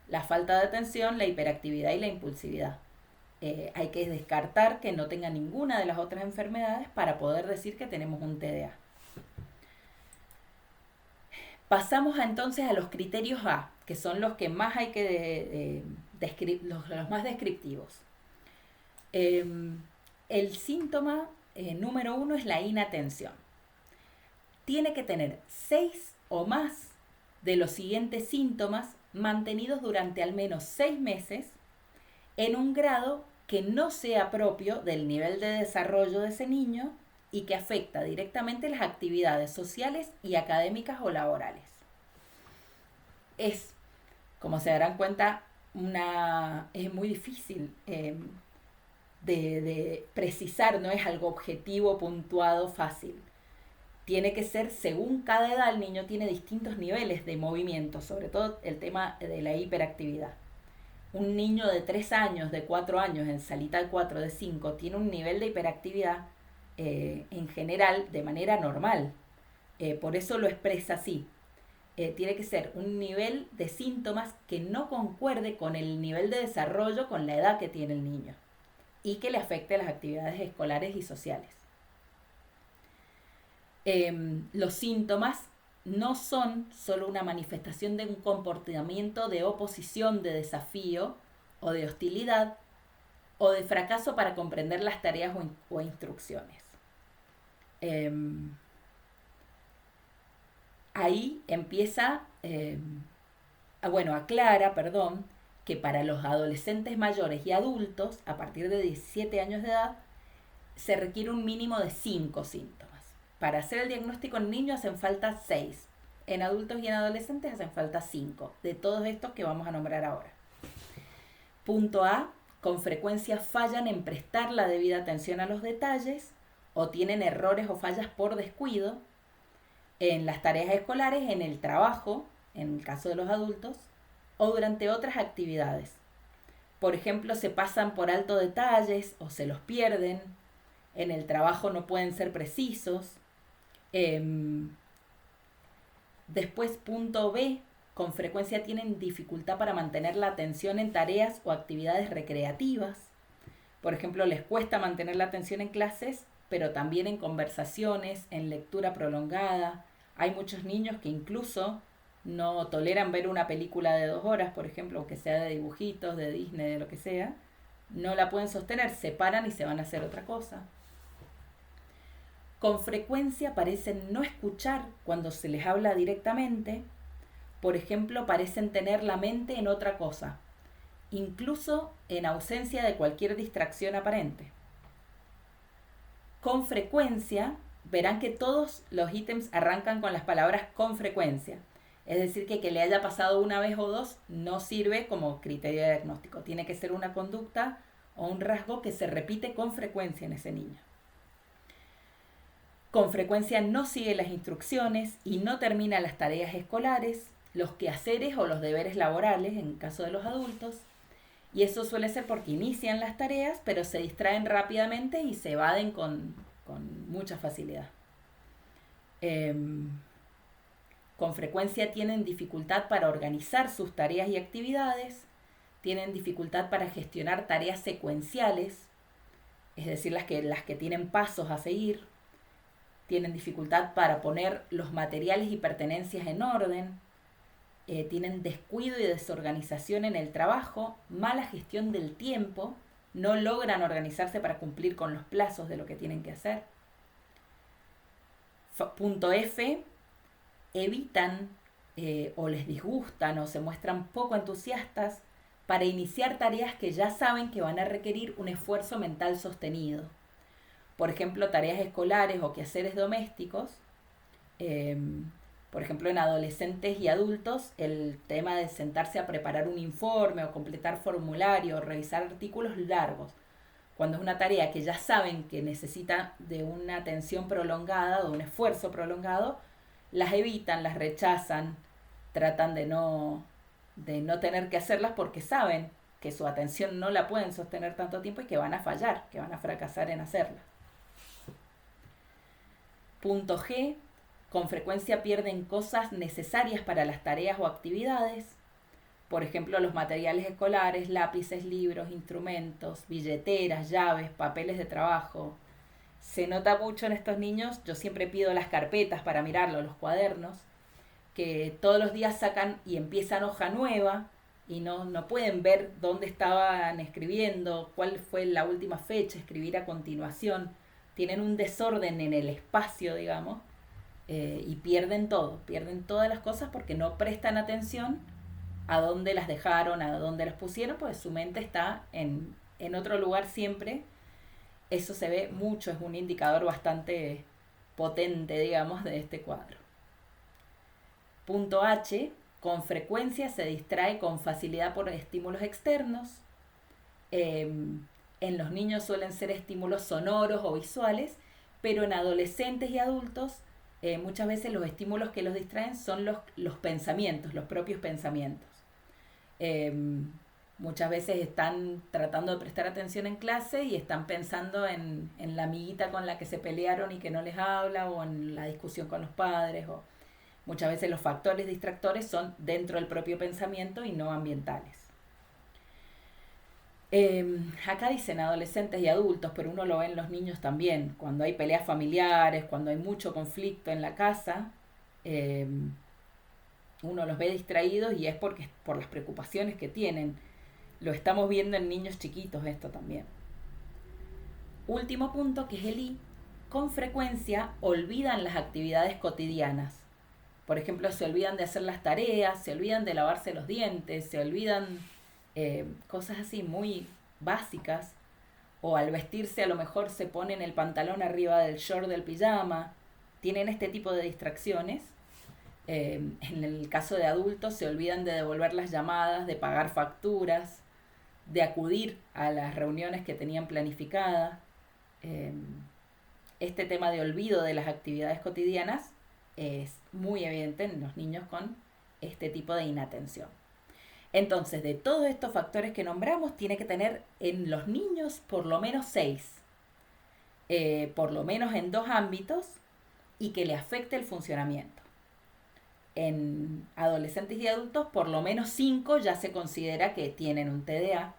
la falta de atención, la hiperactividad y la impulsividad. Hay que descartar que no tenga ninguna de las otras enfermedades para poder decir que tenemos un TDA. Pasamos entonces a los criterios A, que son los que más hay que los más descriptivos. El síntoma número 1 es la inatención. Tiene que tener 6 o más de los siguientes síntomas mantenidos durante al menos 6 meses en un grado que no sea propio del nivel de desarrollo de ese niño y que afecta directamente las actividades sociales y académicas o laborales. Es, como se darán cuenta, es muy difícil de precisar, no es algo objetivo, puntuado, fácil. Tiene que ser según cada edad. El niño tiene distintos niveles de movimiento, sobre todo el tema de la hiperactividad. Un niño de 3 años, de 4 años, en salita 4, de 5, tiene un nivel de hiperactividad en general de manera normal. Por eso lo expresa así. Tiene que ser un nivel de síntomas que no concuerde con el nivel de desarrollo, con la edad que tiene el niño y que le afecte las actividades escolares y sociales. Los síntomas no son solo una manifestación de un comportamiento de oposición, de desafío o de hostilidad o de fracaso para comprender las tareas o instrucciones. ahí empieza, aclara, que para los adolescentes mayores y adultos, a partir de 17 años de edad, se requiere un mínimo de 5 síntomas. Para hacer el diagnóstico en niños hacen falta 6. En adultos y en adolescentes hacen falta 5, de todos estos que vamos a nombrar ahora. Punto A, con frecuencia fallan en prestar la debida atención a los detalles o tienen errores o fallas por descuido en las tareas escolares, en el trabajo, en el caso de los adultos, o durante otras actividades. Por ejemplo, se pasan por alto detalles o se los pierden. En el trabajo no pueden ser precisos. Después, punto B, con frecuencia tienen dificultad para mantener la atención en tareas o actividades recreativas. Por ejemplo, les cuesta mantener la atención en clases, pero también en conversaciones, en lectura prolongada. Hay muchos niños que incluso no toleran ver una película de 2 horas, por ejemplo, aunque sea de dibujitos, de Disney, de lo que sea. No la pueden sostener, se paran y se van a hacer otra cosa. Con frecuencia parecen no escuchar cuando se les habla directamente. Por ejemplo, parecen tener la mente en otra cosa, incluso en ausencia de cualquier distracción aparente. Con frecuencia, verán que todos los ítems arrancan con las palabras con frecuencia. Es decir, que le haya pasado una vez o dos no sirve como criterio de diagnóstico. Tiene que ser una conducta o un rasgo que se repite con frecuencia en ese niño. Con frecuencia no sigue las instrucciones y no termina las tareas escolares, los quehaceres o los deberes laborales en caso de los adultos. Y eso suele ser porque inician las tareas, pero se distraen rápidamente y se evaden con mucha facilidad. Con frecuencia tienen dificultad para organizar sus tareas y actividades, tienen dificultad para gestionar tareas secuenciales, es decir, las que tienen pasos a seguir, tienen dificultad para poner los materiales y pertenencias en orden, tienen descuido y desorganización en el trabajo, mala gestión del tiempo, no logran organizarse para cumplir con los plazos de lo que tienen que hacer. Punto F, evitan o les disgustan o se muestran poco entusiastas para iniciar tareas que ya saben que van a requerir un esfuerzo mental sostenido. Por ejemplo, tareas escolares o quehaceres domésticos. Por ejemplo, en adolescentes y adultos, el tema de sentarse a preparar un informe o completar formulario o revisar artículos largos. Cuando es una tarea que ya saben que necesita de una atención prolongada o de un esfuerzo prolongado, las evitan, las rechazan, tratan de no tener que hacerlas porque saben que su atención no la pueden sostener tanto tiempo y que van a fallar, que van a fracasar en hacerla. Punto G, con frecuencia pierden cosas necesarias para las tareas o actividades, por ejemplo, los materiales escolares, lápices, libros, instrumentos, billeteras, llaves, papeles de trabajo. Se nota mucho en estos niños, yo siempre pido las carpetas para mirarlo, los cuadernos, que todos los días sacan y empiezan hoja nueva y no pueden ver dónde estaban escribiendo, cuál fue la última fecha, escribir a continuación. Tienen un desorden en el espacio, digamos, y pierden todo, pierden todas las cosas porque no prestan atención a dónde las dejaron, a dónde las pusieron, pues su mente está en otro lugar siempre. Eso se ve mucho, es un indicador bastante potente, digamos, de este cuadro. Punto H, con frecuencia se distrae con facilidad por estímulos externos. En los niños suelen ser estímulos sonoros o visuales, pero en adolescentes y adultos muchas veces los estímulos que los distraen son los pensamientos, los propios pensamientos. Muchas veces están tratando de prestar atención en clase y están pensando en la amiguita con la que se pelearon y que no les habla, o en la discusión con los padres, o muchas veces los factores distractores son dentro del propio pensamiento y no ambientales. Acá dicen adolescentes y adultos, pero uno lo ve en los niños también. Cuando hay peleas familiares, cuando hay mucho conflicto en la casa, uno los ve distraídos y es porque por las preocupaciones que tienen. Lo estamos viendo en niños chiquitos esto también. Último punto, que es el I, con frecuencia olvidan las actividades cotidianas. Por ejemplo, se olvidan de hacer las tareas, se olvidan de lavarse los dientes, se olvidan cosas así muy básicas. O al vestirse a lo mejor se ponen el pantalón arriba del short del pijama. Tienen este tipo de distracciones. En el caso de adultos se olvidan de devolver las llamadas, de pagar facturas, de acudir a las reuniones que tenían planificadas. Este tema de olvido de las actividades cotidianas es muy evidente en los niños con este tipo de inatención. Entonces, de todos estos factores que nombramos, tiene que tener en los niños por lo menos 6, por lo menos en 2 ámbitos, y que le afecte el funcionamiento. En adolescentes y adultos, por lo menos 5 ya se considera que tienen un TDA,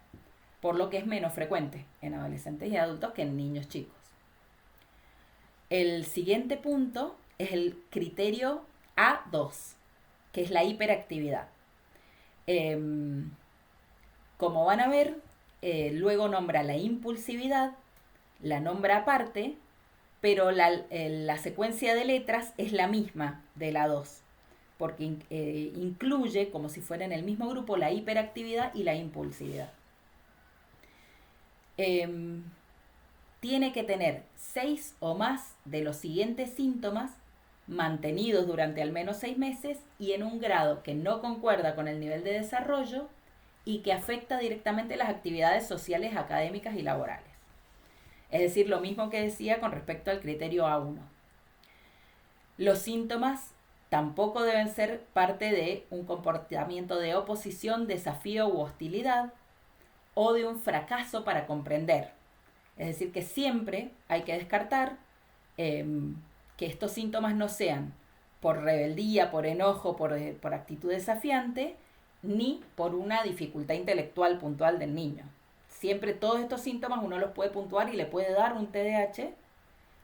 por lo que es menos frecuente en adolescentes y adultos que en niños chicos. El siguiente punto es el criterio A2, que es la hiperactividad. Como van a ver, luego nombra la impulsividad, la nombra aparte, pero la secuencia de letras es la misma de la 2, porque incluye, como si fuera en el mismo grupo, la hiperactividad y la impulsividad. Tiene que tener 6 o más de los siguientes síntomas mantenidos durante al menos 6 meses y en un grado que no concuerda con el nivel de desarrollo y que afecta directamente las actividades sociales, académicas y laborales. Es decir, lo mismo que decía con respecto al criterio A1. Los síntomas tampoco deben ser parte de un comportamiento de oposición, desafío u hostilidad o de un fracaso para comprender. Es decir, que siempre hay que descartar que estos síntomas no sean por rebeldía, por enojo, por actitud desafiante, ni por una dificultad intelectual puntual del niño. Siempre todos estos síntomas uno los puede puntuar y le puede dar un TDAH,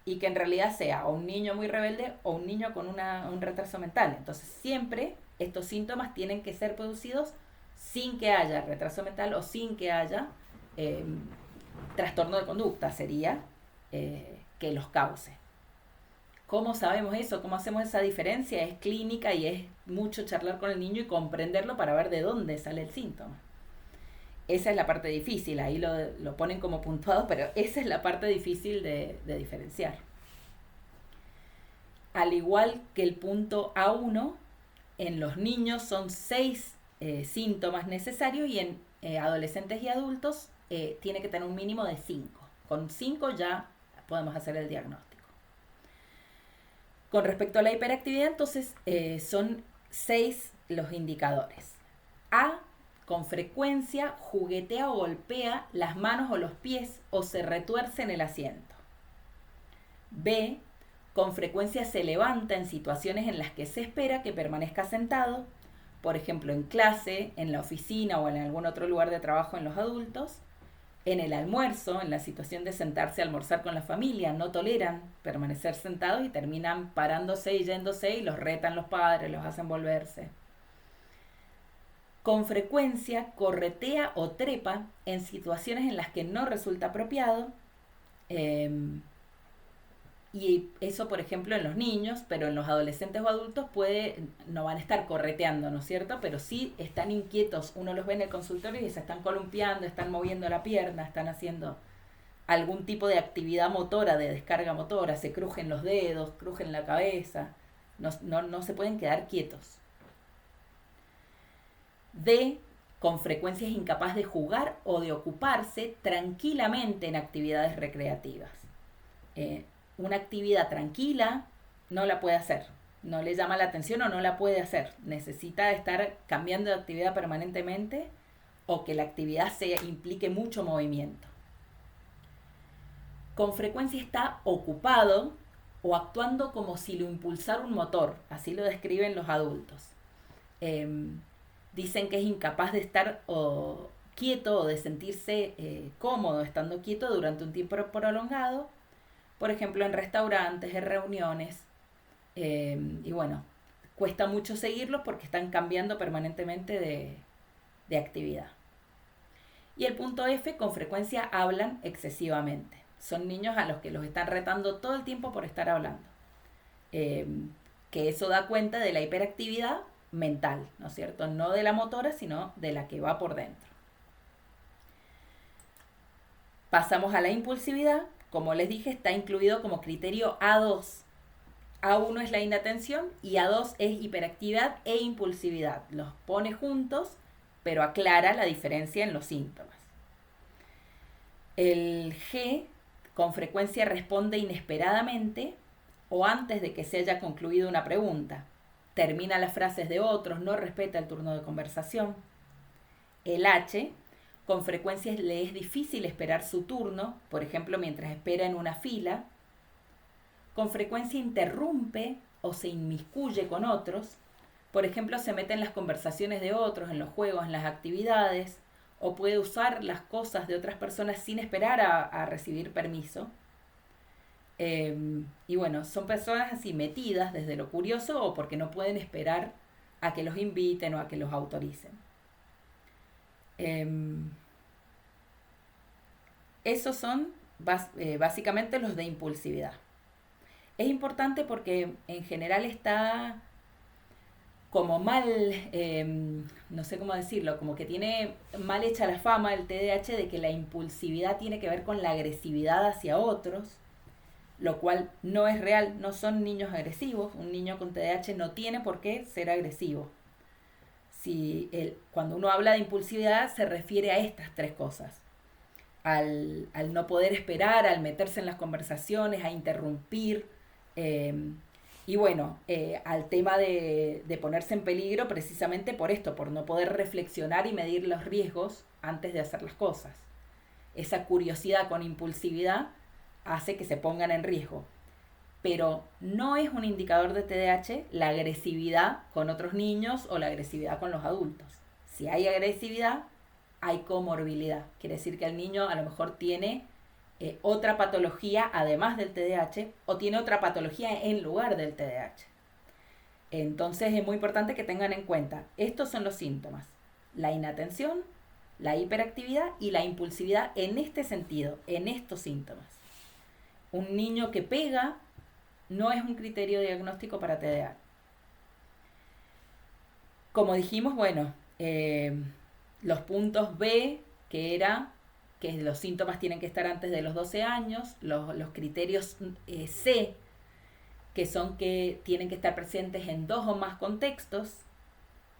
y que en realidad sea o un niño muy rebelde o un niño con un retraso mental. Entonces siempre estos síntomas tienen que ser producidos sin que haya retraso mental o sin que haya trastorno de conducta, sería que los cause. ¿Cómo sabemos eso? ¿Cómo hacemos esa diferencia? Es clínica y es mucho charlar con el niño y comprenderlo para ver de dónde sale el síntoma. Esa es la parte difícil, ahí lo ponen como puntuado, pero esa es la parte difícil de diferenciar. Al igual que el punto A1, en los niños son 6 síntomas necesarios y en adolescentes y adultos tiene que tener un mínimo de 5. Con 5 ya podemos hacer el diagnóstico. Con respecto a la hiperactividad, entonces son 6 los indicadores. A, con frecuencia juguetea o golpea las manos o los pies o se retuerce en el asiento. B, con frecuencia se levanta en situaciones en las que se espera que permanezca sentado, por ejemplo en clase, en la oficina o en algún otro lugar de trabajo en los adultos. En el almuerzo, en la situación de sentarse a almorzar con la familia, no toleran permanecer sentados y terminan parándose y yéndose y los retan los padres, los hacen volverse. Con frecuencia corretea o trepa en situaciones en las que no resulta apropiado. Y eso, por ejemplo, en los niños, pero en los adolescentes o adultos no van a estar correteando, ¿no es cierto? Pero sí están inquietos, uno los ve en el consultorio y se están columpiando, están moviendo la pierna, están haciendo algún tipo de actividad motora, de descarga motora, se crujen los dedos, crujen la cabeza, no se pueden quedar quietos. D, con frecuencia es incapaz de jugar o de ocuparse tranquilamente en actividades recreativas. Una actividad tranquila no la puede hacer, no le llama la atención o no la puede hacer. Necesita estar cambiando de actividad permanentemente o que la actividad implique mucho movimiento. Con frecuencia está ocupado o actuando como si lo impulsara un motor, así lo describen los adultos. Dicen que es incapaz de estar quieto o de sentirse cómodo estando quieto durante un tiempo prolongado, por ejemplo en restaurantes, en reuniones, y bueno, cuesta mucho seguirlos porque están cambiando permanentemente de actividad. Y el punto F, con frecuencia hablan excesivamente. Son niños a los que los están retando todo el tiempo por estar hablando. que eso da cuenta de la hiperactividad mental, ¿no es cierto? No de la motora, sino de la que va por dentro. Pasamos a la impulsividad. Como les dije, está incluido como criterio A2. A1 es la inatención y A2 es hiperactividad e impulsividad. Los pone juntos, pero aclara la diferencia en los síntomas. El G con frecuencia responde inesperadamente o antes de que se haya concluido una pregunta. Termina las frases de otros, no respeta el turno de conversación. El H con frecuencia le es difícil esperar su turno, por ejemplo, mientras espera en una fila. Con frecuencia interrumpe o se inmiscuye con otros. Por ejemplo, se mete en las conversaciones de otros, en los juegos, en las actividades, o puede usar las cosas de otras personas sin esperar a recibir permiso. Y bueno, son personas así metidas desde lo curioso o porque no pueden esperar a que los inviten o a que los autoricen. Esos son básicamente los de impulsividad. Es importante porque en general está como mal, no sé cómo decirlo, como que tiene mal hecha la fama el TDAH de que la impulsividad tiene que ver con la agresividad hacia otros, lo cual no es real, no son niños agresivos. Un niño con TDAH no tiene por qué ser agresivo. Cuando uno habla de impulsividad se refiere a estas tres cosas. Al no poder esperar, al meterse en las conversaciones, a interrumpir, y bueno, al tema de ponerse en peligro precisamente por esto, por no poder reflexionar y medir los riesgos antes de hacer las cosas. Esa curiosidad con impulsividad hace que se pongan en riesgo. Pero no es un indicador de TDAH la agresividad con otros niños o la agresividad con los adultos. Si hay agresividad, hay comorbilidad. Quiere decir que el niño a lo mejor tiene otra patología además del TDAH o tiene otra patología en lugar del TDAH. Entonces es muy importante que tengan en cuenta, estos son los síntomas: la inatención, la hiperactividad y la impulsividad en este sentido, en estos síntomas. Un niño que pega no es un criterio diagnóstico para TDAH. Como dijimos, bueno, los puntos B, que los síntomas tienen que estar antes de los 12 años, los criterios C, que son que tienen que estar presentes en 2 o más contextos,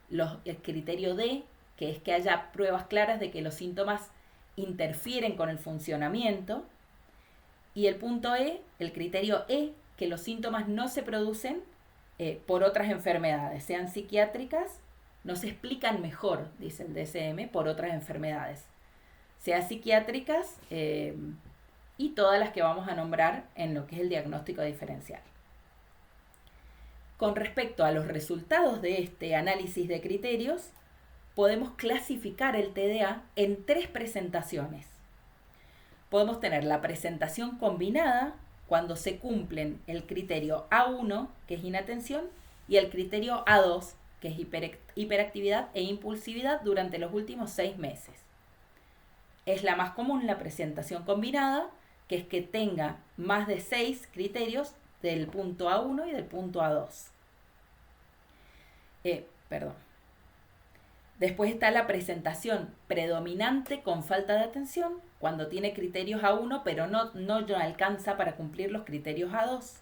el criterio D, que es que haya pruebas claras de que los síntomas interfieren con el funcionamiento, y el punto E, el criterio E, que los síntomas no se producen por otras enfermedades, sean psiquiátricas, no se explican mejor, dice el DSM, por otras enfermedades, sean psiquiátricas y todas las que vamos a nombrar en lo que es el diagnóstico diferencial. Con respecto a los resultados de este análisis de criterios, podemos clasificar el TDA en 3 presentaciones. Podemos tener la presentación combinada, cuando se cumplen el criterio A1, que es inatención, y el criterio A2, que es hiperactividad e impulsividad durante los últimos 6 meses. Es la más común la presentación combinada, que es que tenga más de 6 criterios del punto A1 y del punto A2. Después está la presentación predominante con falta de atención, cuando tiene criterios A1 pero no alcanza para cumplir los criterios A2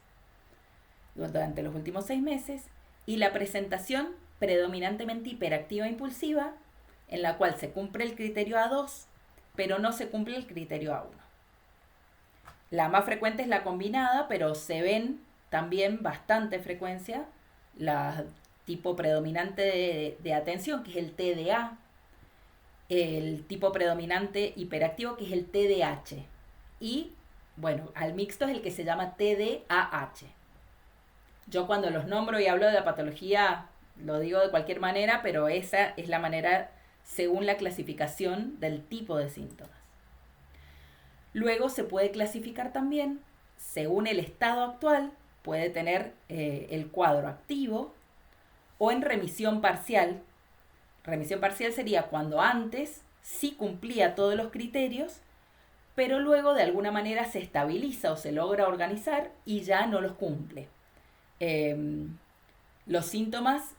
durante los últimos 6 meses. Y la presentación predominantemente hiperactiva e impulsiva, en la cual se cumple el criterio A2 pero no se cumple el criterio A1. La más frecuente es la combinada, pero se ven también bastante frecuencia la tipo predominante de atención, que es el TDA, el tipo predominante hiperactivo, que es el TDAH, y bueno, al mixto es el que se llama TDAH. Yo cuando los nombro y hablo de la patología lo digo de cualquier manera, pero esa es la manera según la clasificación del tipo de síntomas. Luego se puede clasificar también, según el estado actual, puede tener el cuadro activo o en remisión parcial. Remisión parcial sería cuando antes sí cumplía todos los criterios, pero luego de alguna manera se estabiliza o se logra organizar y ya no los cumple. Los síntomas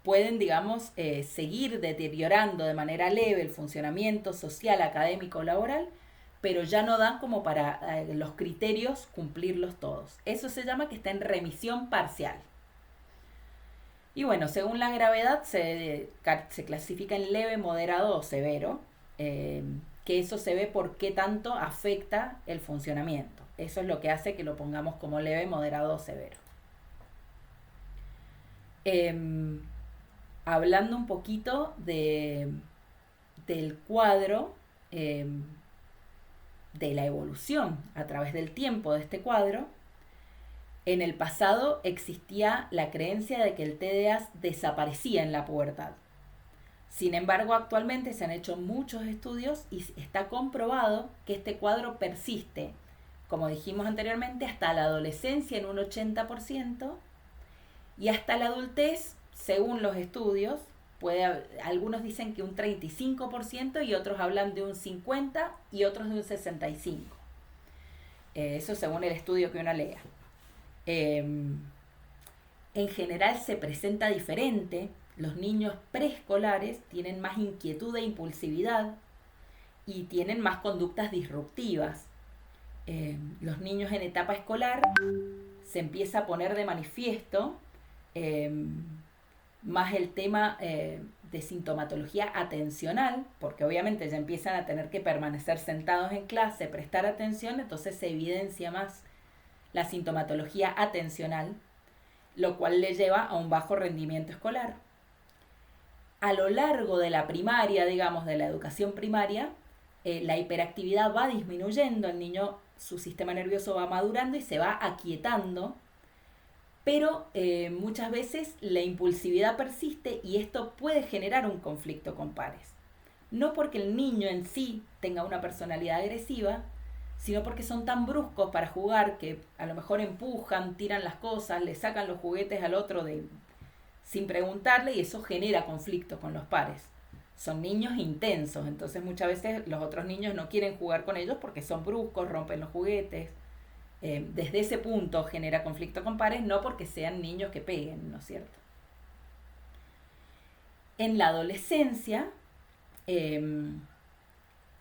pueden, digamos, seguir deteriorando de manera leve el funcionamiento social, académico o laboral, pero ya no dan como para los criterios cumplirlos todos. Eso se llama que está en remisión parcial. Y bueno, según la gravedad se clasifica en leve, moderado o severo, que eso se ve por qué tanto afecta el funcionamiento. Eso es lo que hace que lo pongamos como leve, moderado o severo. Hablando un poquito del cuadro, de la evolución a través del tiempo de este cuadro, en el pasado existía la creencia de que el TDAH desaparecía en la pubertad. Sin embargo, actualmente se han hecho muchos estudios y está comprobado que este cuadro persiste, como dijimos anteriormente, hasta la adolescencia en un 80% y hasta la adultez, según los estudios, algunos dicen que un 35% y otros hablan de un 50% y otros de un 65%. Eso según el estudio que uno lea. En general se presenta diferente. Los niños preescolares tienen más inquietud e impulsividad y tienen más conductas disruptivas. Los niños en etapa escolar se empieza a poner de manifiesto más el tema de sintomatología atencional, porque obviamente ya empiezan a tener que permanecer sentados en clase, prestar atención, entonces se evidencia más la sintomatología atencional, lo cual le lleva a un bajo rendimiento escolar. A lo largo de la primaria, digamos, de la educación primaria, la hiperactividad va disminuyendo, el niño, su sistema nervioso va madurando y se va aquietando, pero muchas veces la impulsividad persiste y esto puede generar un conflicto con pares. No porque el niño en sí tenga una personalidad agresiva, sino porque son tan bruscos para jugar que a lo mejor empujan, tiran las cosas, le sacan los juguetes al otro sin preguntarle y eso genera conflicto con los pares. Son niños intensos, entonces muchas veces los otros niños no quieren jugar con ellos porque son bruscos, rompen los juguetes. Desde ese punto genera conflicto con pares, no porque sean niños que peguen, ¿no es cierto? En la adolescencia,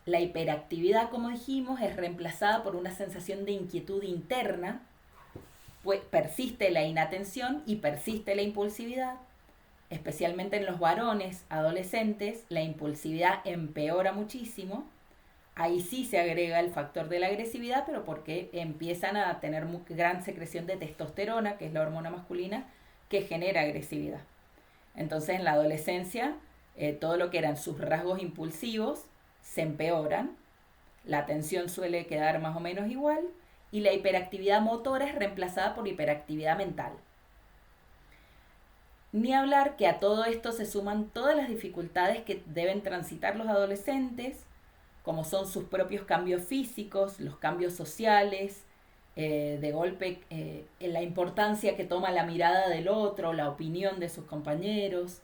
la hiperactividad, como dijimos, es reemplazada por una sensación de inquietud interna, pues persiste la inatención y persiste la impulsividad. Especialmente en los varones adolescentes, la impulsividad empeora muchísimo. Ahí sí se agrega el factor de la agresividad, pero porque empiezan a tener gran secreción de testosterona, que es la hormona masculina, que genera agresividad. Entonces en la adolescencia, todo lo que eran sus rasgos impulsivos se empeoran, la atención suele quedar más o menos igual y la hiperactividad motora es reemplazada por hiperactividad mental. Ni hablar que a todo esto se suman todas las dificultades que deben transitar los adolescentes, como son sus propios cambios físicos, los cambios sociales, de golpe la importancia que toma la mirada del otro, la opinión de sus compañeros,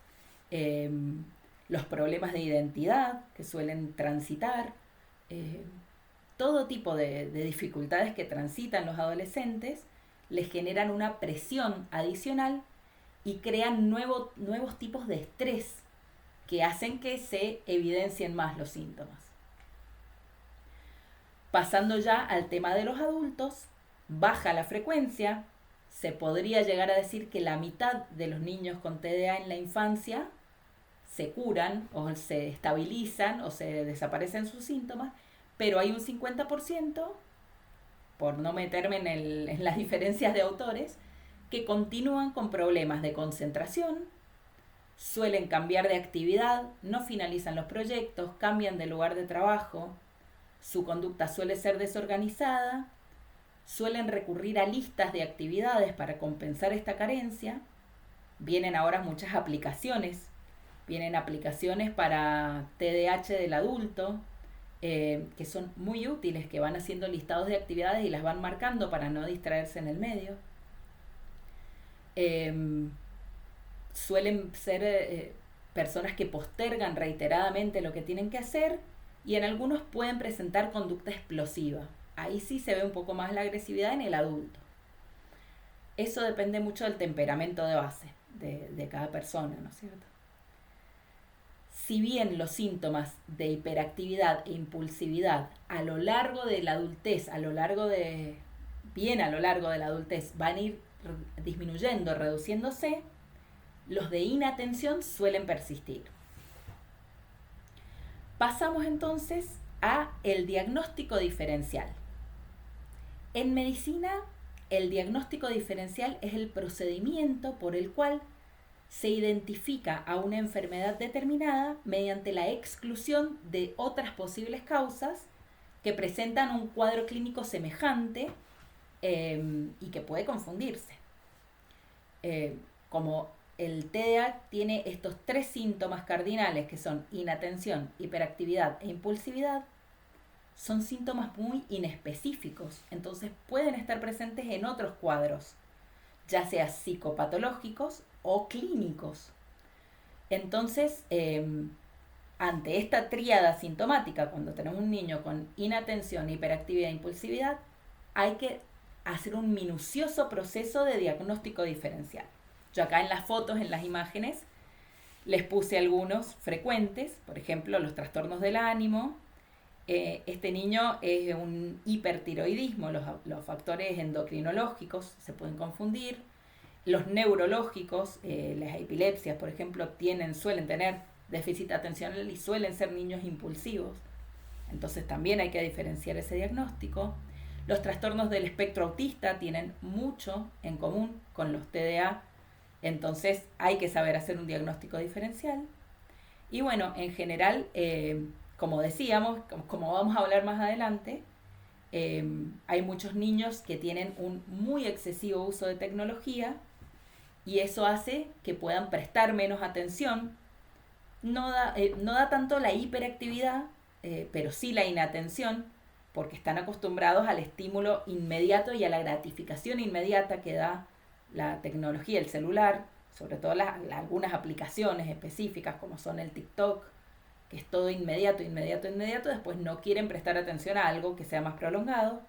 los problemas de identidad que suelen transitar, todo tipo de dificultades que transitan los adolescentes les generan una presión adicional y crean nuevos tipos de estrés que hacen que se evidencien más los síntomas. Pasando ya al tema de los adultos, baja la frecuencia, se podría llegar a decir que la mitad de los niños con TDA en la infancia se curan o se estabilizan o se desaparecen sus síntomas, pero hay un 50%, por no meterme en las diferencias de autores, que continúan con problemas de concentración, suelen cambiar de actividad, no finalizan los proyectos, cambian de lugar de trabajo, su conducta suele ser desorganizada, suelen recurrir a listas de actividades para compensar esta carencia. Vienen ahora muchas aplicaciones, vienen aplicaciones para TDAH del adulto, que son muy útiles, que van haciendo listados de actividades y las van marcando para no distraerse en el medio. Suelen ser personas que postergan reiteradamente lo que tienen que hacer y en algunos pueden presentar conducta explosiva. Ahí sí se ve un poco más la agresividad en el adulto. eso depende mucho del temperamento de base de cada persona, ¿no es cierto? Si bien los síntomas de hiperactividad e impulsividad a lo largo de la adultez, a lo largo de la adultez van a ir disminuyendo, reduciéndose, los de inatención suelen persistir. Pasamos entonces a el diagnóstico diferencial. En medicina, el diagnóstico diferencial es el procedimiento por el cual se identifica a una enfermedad determinada mediante la exclusión de otras posibles causas que presentan un cuadro clínico semejante y que puede confundirse. Como el TDA tiene estos 3 síntomas cardinales que son inatención, hiperactividad e impulsividad, son síntomas muy inespecíficos, entonces pueden estar presentes en otros cuadros, ya sea psicopatológicos o clínicos. Entonces, ante esta tríada sintomática, cuando tenemos un niño con inatención, hiperactividad e impulsividad, hay que hacer un minucioso proceso de diagnóstico diferencial. Yo acá en las fotos, en las imágenes, les puse algunos frecuentes, por ejemplo, los trastornos del ánimo. Este niño es un hipertiroidismo, los factores endocrinológicos se pueden confundir. Los neurológicos, las epilepsias, por ejemplo, suelen tener déficit atencional y suelen ser niños impulsivos. Entonces también hay que diferenciar ese diagnóstico. Los trastornos del espectro autista tienen mucho en común con los TDA, entonces hay que saber hacer un diagnóstico diferencial. Y bueno, en general, como decíamos, como vamos a hablar más adelante, hay muchos niños que tienen un muy excesivo uso de tecnología y eso hace que puedan prestar menos atención. No da tanto la hiperactividad, pero sí la inatención, porque están acostumbrados al estímulo inmediato y a la gratificación inmediata que da la tecnología, el celular, sobre todo algunas aplicaciones específicas como son el TikTok, que es todo inmediato, después no quieren prestar atención a algo que sea más prolongado,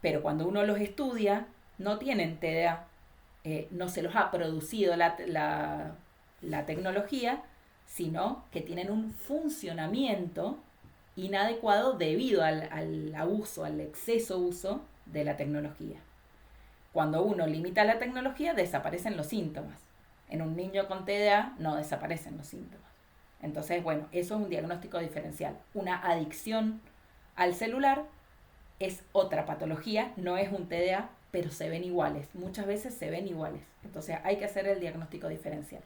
pero cuando uno los estudia, no tienen TDA, no se los ha producido la tecnología, sino que tienen un funcionamiento inadecuado debido al abuso, al exceso uso de la tecnología. Cuando uno limita la tecnología, desaparecen los síntomas. En un niño con TDA no desaparecen los síntomas. Entonces, bueno, eso es un diagnóstico diferencial. Una adicción al celular es otra patología, no es un TDA, pero se ven iguales. Muchas veces se ven iguales. Entonces, hay que hacer el diagnóstico diferencial.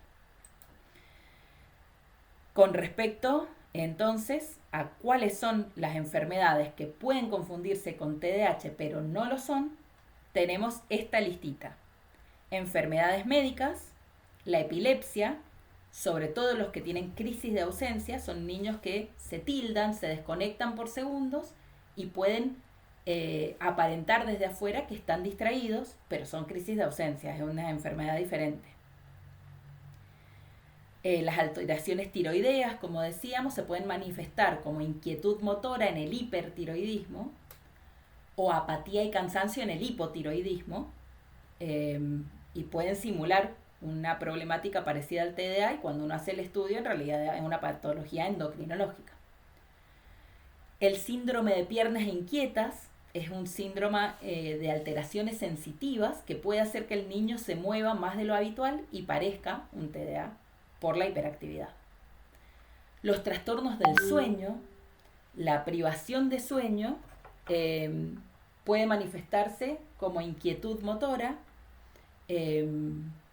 Con respecto, entonces, a cuáles son las enfermedades que pueden confundirse con TDAH, pero no lo son, tenemos esta listita. Enfermedades médicas, la epilepsia, sobre todo los que tienen crisis de ausencia, son niños que se tildan, se desconectan por segundos y pueden aparentar desde afuera que están distraídos, pero son crisis de ausencia, es una enfermedad diferente. Las alteraciones tiroideas, como decíamos, se pueden manifestar como inquietud motora en el hipertiroidismo o apatía y cansancio en el hipotiroidismo, y pueden simular una problemática parecida al TDA, y cuando uno hace el estudio en realidad es una patología endocrinológica. El síndrome de piernas inquietas es un síndrome de alteraciones sensitivas que puede hacer que el niño se mueva más de lo habitual y parezca un TDA por la hiperactividad. Los trastornos del sueño, la privación de sueño, puede manifestarse como inquietud motora,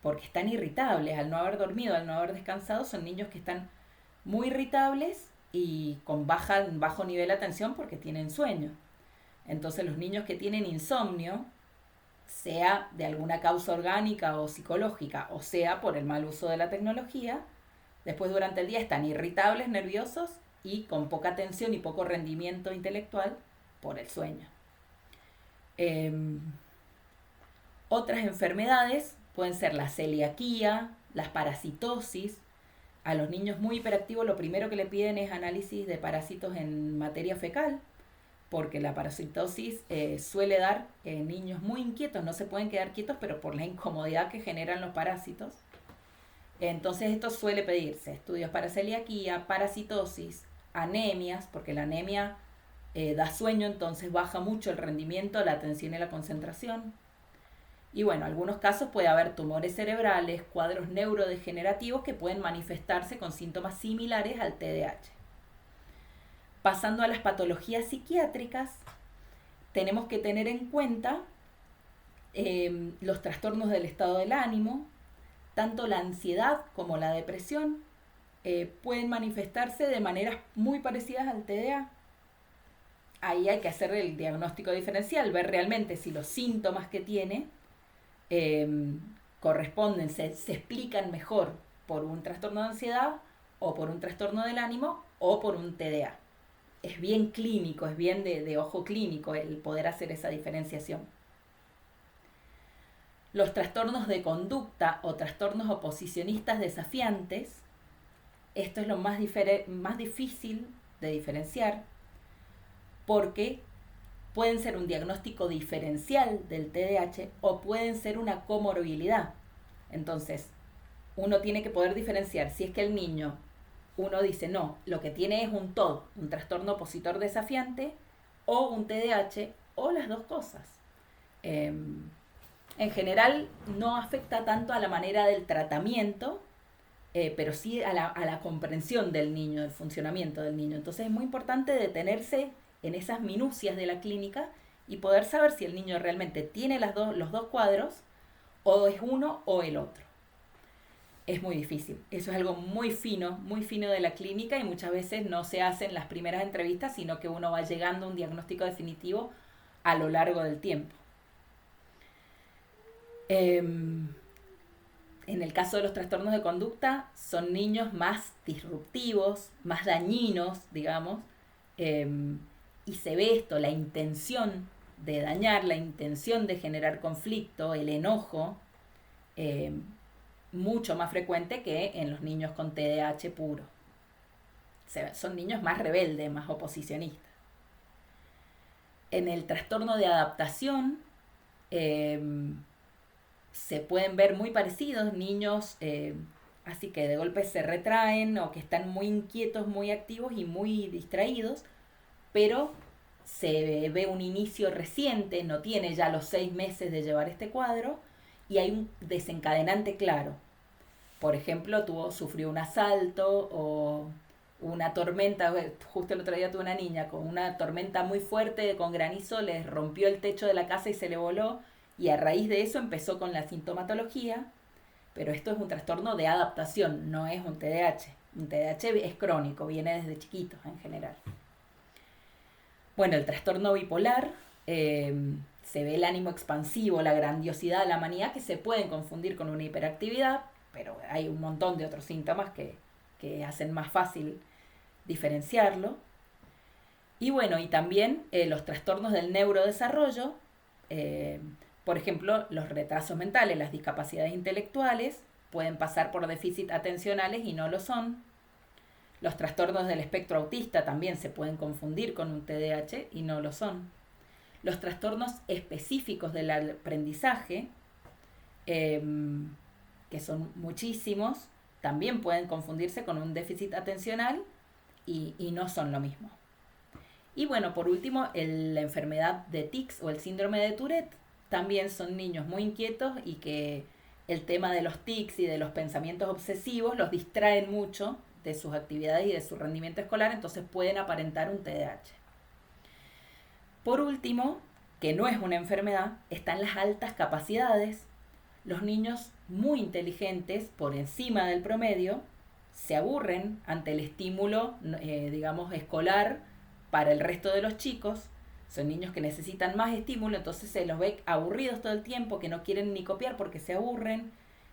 porque están irritables al no haber dormido, al no haber descansado. Son niños que están muy irritables y con bajo nivel de atención porque tienen sueño. Entonces los niños que tienen insomnio, sea de alguna causa orgánica o psicológica, o sea por el mal uso de la tecnología, después durante el día están irritables, nerviosos y con poca atención y poco rendimiento intelectual por el sueño. Otras enfermedades pueden ser la celiaquía, las parasitosis. A los niños muy hiperactivos lo primero que le piden es análisis de parásitos en materia fecal, porque la parasitosis suele dar en niños muy inquietos, no se pueden quedar quietos, pero por la incomodidad que generan los parásitos. Entonces esto suele pedirse estudios para celiaquía, parasitosis, anemias, porque la anemia da sueño, entonces baja mucho el rendimiento, la atención y la concentración. Y bueno, en algunos casos puede haber tumores cerebrales, cuadros neurodegenerativos que pueden manifestarse con síntomas similares al TDAH. Pasando a las patologías psiquiátricas, tenemos que tener en cuenta los trastornos del estado del ánimo, tanto la ansiedad como la depresión pueden manifestarse de maneras muy parecidas al TDA. Ahí hay que hacer el diagnóstico diferencial, ver realmente si los síntomas que tiene corresponden, se explican mejor por un trastorno de ansiedad o por un trastorno del ánimo o por un TDA. Es bien clínico, es bien de ojo clínico el poder hacer esa diferenciación. Los trastornos de conducta o trastornos oposicionistas desafiantes, esto es lo más difícil de diferenciar porque pueden ser un diagnóstico diferencial del TDAH o pueden ser una comorbilidad. Entonces, uno tiene que poder diferenciar si es que el niño, uno dice, no, lo que tiene es un TOD, un trastorno opositor desafiante, o un TDAH, o las dos cosas. En general, no afecta tanto a la manera del tratamiento, pero sí a la comprensión del niño, del funcionamiento del niño. Entonces es muy importante detenerse en esas minucias de la clínica y poder saber si el niño realmente tiene los dos cuadros, o es uno o el otro. Es muy difícil. Eso es algo muy fino de la clínica y muchas veces no se hacen las primeras entrevistas, sino que uno va llegando a un diagnóstico definitivo a lo largo del tiempo. En el caso de los trastornos de conducta, son niños más disruptivos, más dañinos, digamos, y se ve esto, la intención de dañar, la intención de generar conflicto, el enojo, mucho más frecuente que en los niños con TDAH puro. Son niños más rebeldes, más oposicionistas. En el trastorno de adaptación se pueden ver muy parecidos, niños así que de golpe se retraen o que están muy inquietos, muy activos y muy distraídos, pero se ve un inicio reciente, no tiene ya los 6 meses de llevar este cuadro, y hay un desencadenante claro. Por ejemplo, sufrió un asalto o una tormenta. Justo el otro día tuve una niña con una tormenta muy fuerte, con granizo, le rompió el techo de la casa y se le voló, y a raíz de eso empezó con la sintomatología, pero esto es un trastorno de adaptación, no es un TDAH. Un TDAH es crónico, viene desde chiquitos en general. Bueno, el trastorno bipolar, se ve el ánimo expansivo, la grandiosidad, la manía, que se pueden confundir con una hiperactividad, pero hay un montón de otros síntomas que hacen más fácil diferenciarlo. Y bueno, y también los trastornos del neurodesarrollo, por ejemplo, los retrasos mentales, las discapacidades intelectuales, pueden pasar por déficit atencionales y no lo son. Los trastornos del espectro autista también se pueden confundir con un TDAH y no lo son. Los trastornos específicos del aprendizaje, que son muchísimos, también pueden confundirse con un déficit atencional y no son lo mismo. Y bueno, por último, la enfermedad de tics o el síndrome de Tourette, también son niños muy inquietos y que el tema de los tics y de los pensamientos obsesivos los distraen mucho de sus actividades y de su rendimiento escolar, entonces pueden aparentar un TDAH. Por último, que no es una enfermedad, están las altas capacidades. Los niños muy inteligentes, por encima del promedio, se aburren ante el estímulo, digamos, escolar para el resto de los chicos. Son niños que necesitan más estímulo, entonces se los ve aburridos todo el tiempo, que no quieren ni copiar porque se aburren,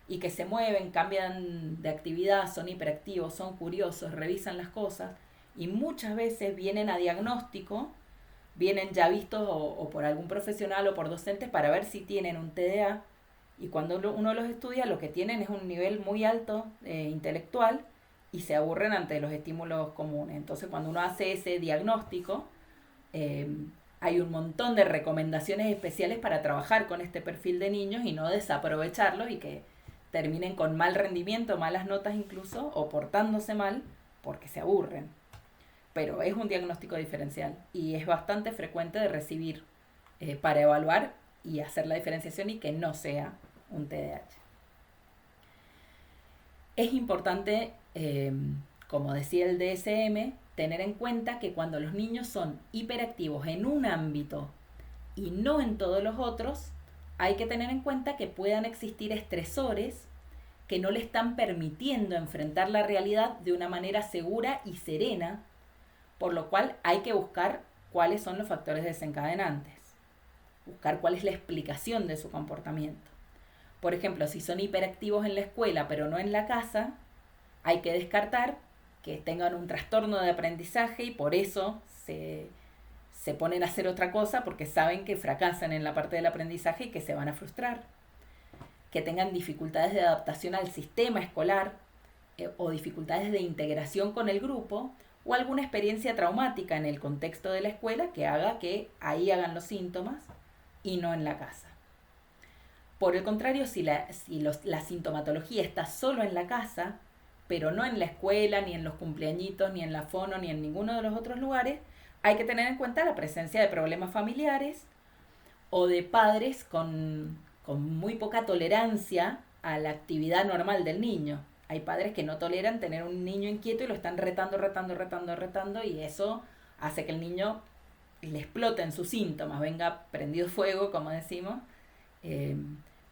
y que se mueven, cambian de actividad, son hiperactivos, son curiosos, revisan las cosas, y muchas veces vienen a diagnóstico, vienen ya vistos o por algún profesional o por docentes para ver si tienen un TDA, y cuando uno los estudia lo que tienen es un nivel muy alto intelectual y se aburren ante los estímulos comunes. Entonces cuando uno hace ese diagnóstico, Eh, Hay un montón de recomendaciones especiales para trabajar con este perfil de niños y no desaprovecharlos y que terminen con mal rendimiento, malas notas incluso, o portándose mal porque se aburren. Pero es un diagnóstico diferencial y es bastante frecuente de recibir para evaluar y hacer la diferenciación y que no sea un TDAH. Es importante, como decía el DSM, tener en cuenta que cuando los niños son hiperactivos en un ámbito y no en todos los otros, hay que tener en cuenta que puedan existir estresores que no le están permitiendo enfrentar la realidad de una manera segura y serena, por lo cual hay que buscar cuáles son los factores desencadenantes, buscar cuál es la explicación de su comportamiento. Por ejemplo, si son hiperactivos en la escuela pero no en la casa, hay que descartar que tengan un trastorno de aprendizaje y por eso se ponen a hacer otra cosa porque saben que fracasan en la parte del aprendizaje y que se van a frustrar. Que tengan dificultades de adaptación al sistema escolar o dificultades de integración con el grupo o alguna experiencia traumática en el contexto de la escuela que haga que ahí hagan los síntomas y no en la casa. Por el contrario, si la sintomatología está solo en la casa, pero no en la escuela, ni en los cumpleañitos, ni en la fono, ni en ninguno de los otros lugares, hay que tener en cuenta la presencia de problemas familiares o de padres con muy poca tolerancia a la actividad normal del niño. Hay padres que no toleran tener un niño inquieto y lo están retando y eso hace que el niño le explote en sus síntomas, venga prendido fuego, como decimos,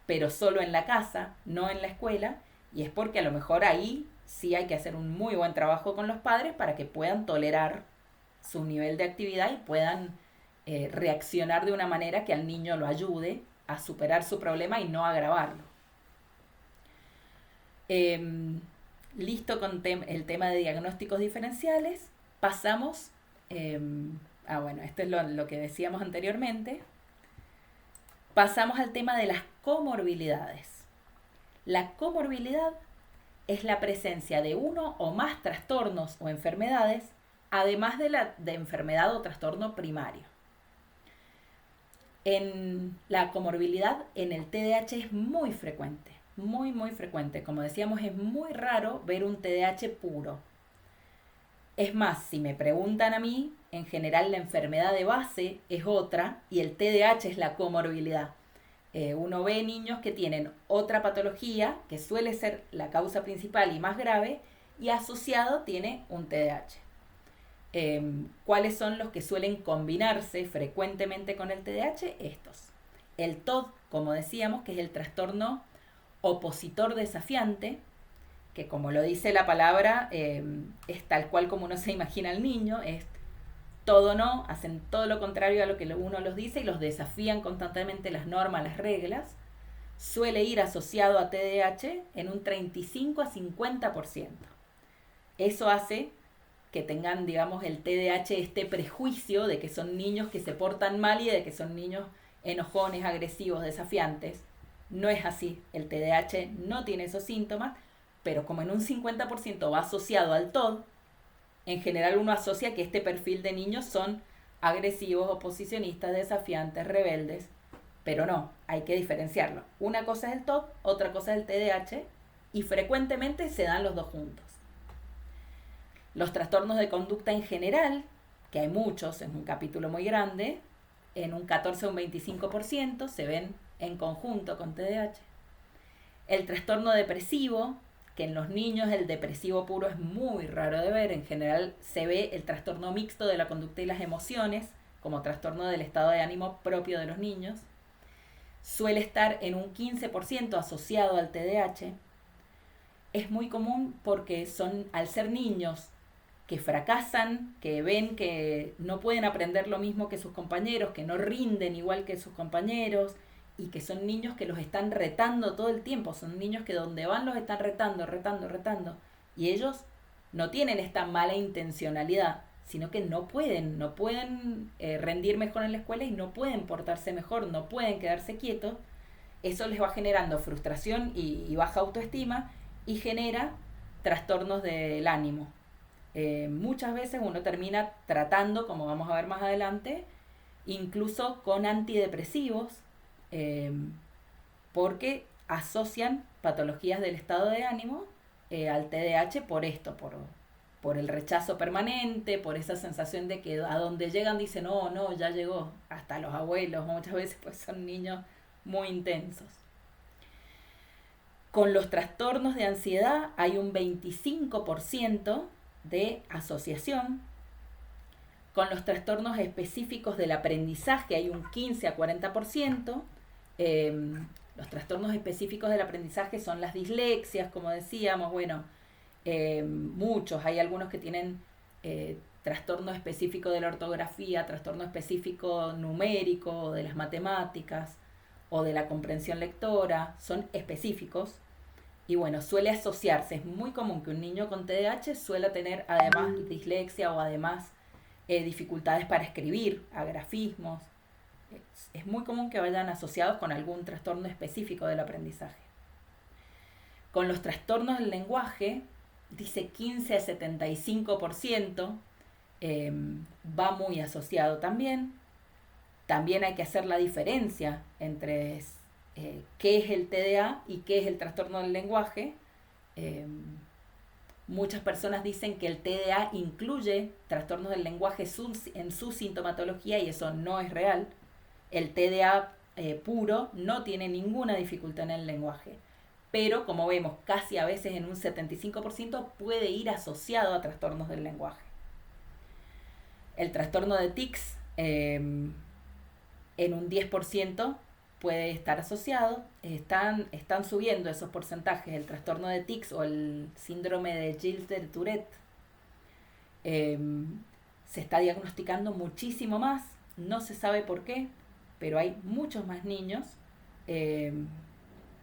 pero solo en la casa, no en la escuela, y es porque a lo mejor ahí sí hay que hacer un muy buen trabajo con los padres para que puedan tolerar su nivel de actividad y puedan reaccionar de una manera que al niño lo ayude a superar su problema y no agravarlo. Listo con el tema de diagnósticos diferenciales, pasamos, bueno, esto es lo que decíamos anteriormente, pasamos al tema de las comorbilidades. La comorbilidad es la presencia de uno o más trastornos o enfermedades, además de enfermedad o trastorno primario. La comorbilidad en el TDAH es muy frecuente, muy frecuente. Como decíamos, es muy raro ver un TDAH puro. Es más, si me preguntan a mí, en general la enfermedad de base es otra y el TDAH es la comorbilidad. Uno ve niños que tienen otra patología, que suele ser la causa principal y más grave, y asociado tiene un TDAH. ¿Cuáles son los que suelen combinarse frecuentemente con el TDAH? Estos. El TOD, como decíamos, que es el trastorno opositor desafiante, que como lo dice la palabra, es tal cual como uno se imagina al niño, es todo no, hacen todo lo contrario a lo que uno los dice y los desafían constantemente las normas, las reglas. Suele ir asociado a TDAH en un 35 a 50%. Eso hace que tengan, digamos, el TDAH este prejuicio de que son niños que se portan mal y de que son niños enojones, agresivos, desafiantes. No es así. El TDAH no tiene esos síntomas, pero como en un 50% va asociado al TOD, en general uno asocia que este perfil de niños son agresivos, oposicionistas, desafiantes, rebeldes, pero no, hay que diferenciarlo. Una cosa es el TOD, otra cosa es el TDAH, y frecuentemente se dan los dos juntos. Los trastornos de conducta en general, que hay muchos, es un capítulo muy grande, en un 14 o un 25% se ven en conjunto con TDAH. El trastorno depresivo, que en los niños el depresivo puro es muy raro de ver, en general se ve el trastorno mixto de la conducta y las emociones, como trastorno del estado de ánimo propio de los niños. Suele estar en un 15% asociado al TDAH. Es muy común porque al ser niños que fracasan, que ven que no pueden aprender lo mismo que sus compañeros, que no rinden igual que sus compañeros, y que son niños que los están retando todo el tiempo, son niños que donde van los están retando, y ellos no tienen esta mala intencionalidad, sino que no pueden rendir mejor en la escuela y no pueden portarse mejor, no pueden quedarse quietos. Eso les va generando frustración y baja autoestima y genera trastornos del ánimo. muchas veces uno termina tratando, como vamos a ver más adelante, incluso con antidepresivos, eh, porque asocian patologías del estado de ánimo al TDAH por esto, por el rechazo permanente, por esa sensación de que a donde llegan dicen, no, no, ya llegó. Hasta los abuelos muchas veces pues son niños muy intensos. Con los trastornos de ansiedad hay un 25% de asociación. Con los trastornos específicos del aprendizaje hay un 15 a 40%. Los trastornos específicos del aprendizaje son las dislexias, como decíamos, bueno, muchos, hay algunos que tienen trastorno específico de la ortografía, trastorno específico numérico, de las matemáticas o de la comprensión lectora, son específicos. Y bueno, suele asociarse, es muy común que un niño con TDAH suele tener además dislexia o además dificultades para escribir, agrafismos. Es muy común que vayan asociados con algún trastorno específico del aprendizaje. Con los trastornos del lenguaje, dice 15 a 75%, va muy asociado también. También hay que hacer la diferencia entre qué es el TDA y qué es el trastorno del lenguaje. Muchas personas dicen que el TDA incluye trastornos del lenguaje en su sintomatología y eso no es real. El TDA puro no tiene ninguna dificultad en el lenguaje, pero como vemos casi a veces en un 75% puede ir asociado a trastornos del lenguaje. El trastorno de tics en un 10% puede estar asociado. Están subiendo esos porcentajes. El trastorno de tics o el síndrome de Gilles de Tourette se está diagnosticando muchísimo más. No se sabe por qué, pero hay muchos más niños que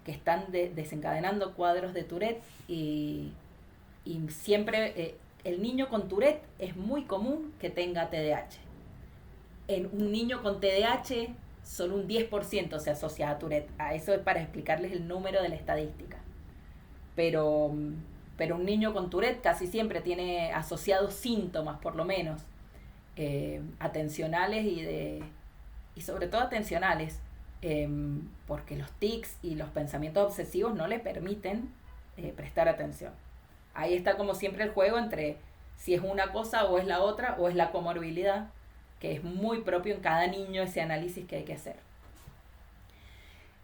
están desencadenando cuadros de Tourette y siempre el niño con Tourette es muy común que tenga TDAH. En un niño con TDAH solo un 10% se asocia a Tourette. A eso es para explicarles el número de la estadística. Pero un niño con Tourette casi siempre tiene asociados síntomas, por lo menos, atencionales y sobre todo atencionales, porque los tics y los pensamientos obsesivos no le permiten prestar atención. Ahí está como siempre el juego entre si es una cosa o es la otra o es la comorbilidad, que es muy propio en cada niño ese análisis que hay que hacer.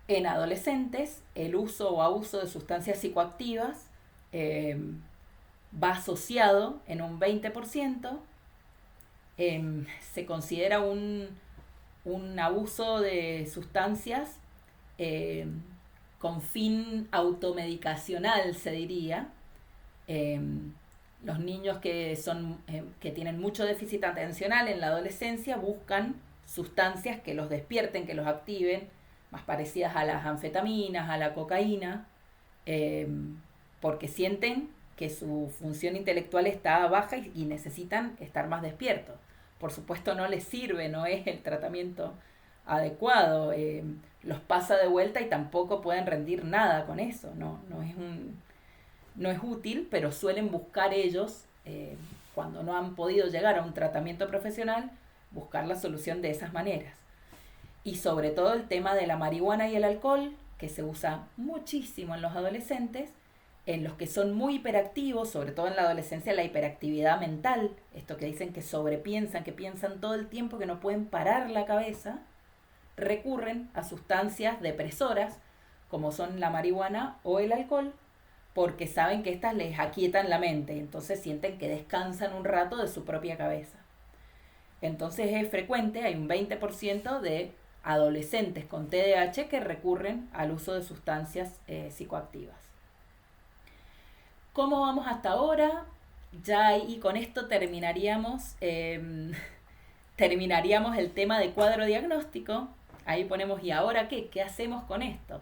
En adolescentes, el uso o abuso de sustancias psicoactivas va asociado en un 20%. Se considera un abuso de sustancias con fin automedicacional, se diría. Los niños que tienen mucho déficit atencional en la adolescencia buscan sustancias que los despierten, que los activen, más parecidas a las anfetaminas, a la cocaína, porque sienten que su función intelectual está baja y necesitan estar más despiertos. Por supuesto no les sirve, no es el tratamiento adecuado, los pasa de vuelta y tampoco pueden rendir nada con eso, no es útil, pero suelen buscar ellos, cuando no han podido llegar a un tratamiento profesional, buscar la solución de esas maneras. Y sobre todo el tema de la marihuana y el alcohol, que se usa muchísimo en los adolescentes, en los que son muy hiperactivos, sobre todo en la adolescencia, la hiperactividad mental, esto que dicen que sobrepiensan, que piensan todo el tiempo, que no pueden parar la cabeza, recurren a sustancias depresoras, como son la marihuana o el alcohol, porque saben que estas les aquietan la mente, entonces sienten que descansan un rato de su propia cabeza. Entonces es frecuente, hay un 20% de adolescentes con TDAH que recurren al uso de sustancias psicoactivas. ¿Cómo vamos hasta ahora? Ya y con esto terminaríamos el tema de cuadro diagnóstico. Ahí ponemos, ¿y ahora qué? ¿Qué hacemos con esto?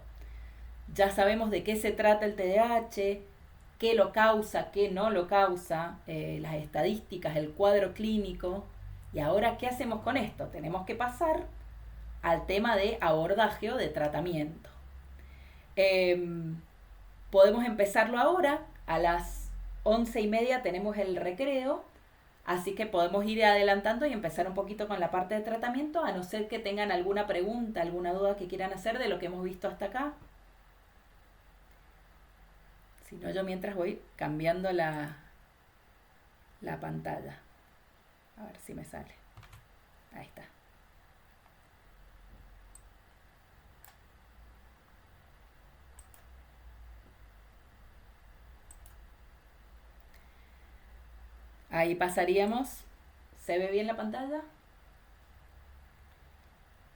Ya sabemos de qué se trata el TDAH, qué lo causa, qué no lo causa, las estadísticas, el cuadro clínico. ¿Y ahora qué hacemos con esto? Tenemos que pasar al tema de abordaje o de tratamiento. Podemos empezarlo ahora, a las 11:30 tenemos el recreo, así que podemos ir adelantando y empezar un poquito con la parte de tratamiento, a no ser que tengan alguna pregunta, alguna duda que quieran hacer de lo que hemos visto hasta acá. Si no, yo mientras voy cambiando la pantalla. A ver si me sale. Ahí está. Ahí pasaríamos. ¿Se ve bien la pantalla?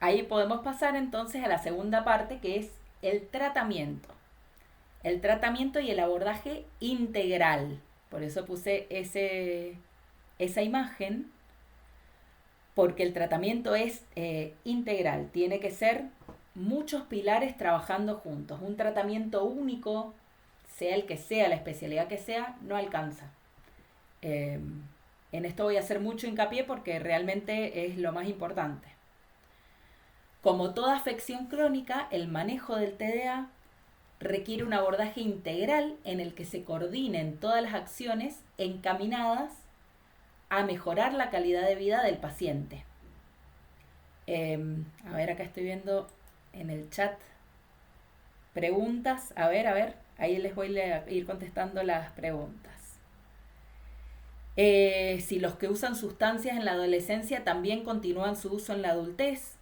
Ahí podemos pasar entonces a la segunda parte, que es el tratamiento. El tratamiento y el abordaje integral. Por eso puse esa imagen, porque el tratamiento es integral. Tiene que ser muchos pilares trabajando juntos. Un tratamiento único, sea el que sea, la especialidad que sea, no alcanza. En esto voy a hacer mucho hincapié porque realmente es lo más importante. Como toda afección crónica, el manejo del TDA requiere un abordaje integral en el que se coordinen todas las acciones encaminadas a mejorar la calidad de vida del paciente. A ver, acá estoy viendo en el chat preguntas. A ver, ahí les voy a ir contestando las preguntas. Si los que usan sustancias en la adolescencia también continúan su uso en la adultez.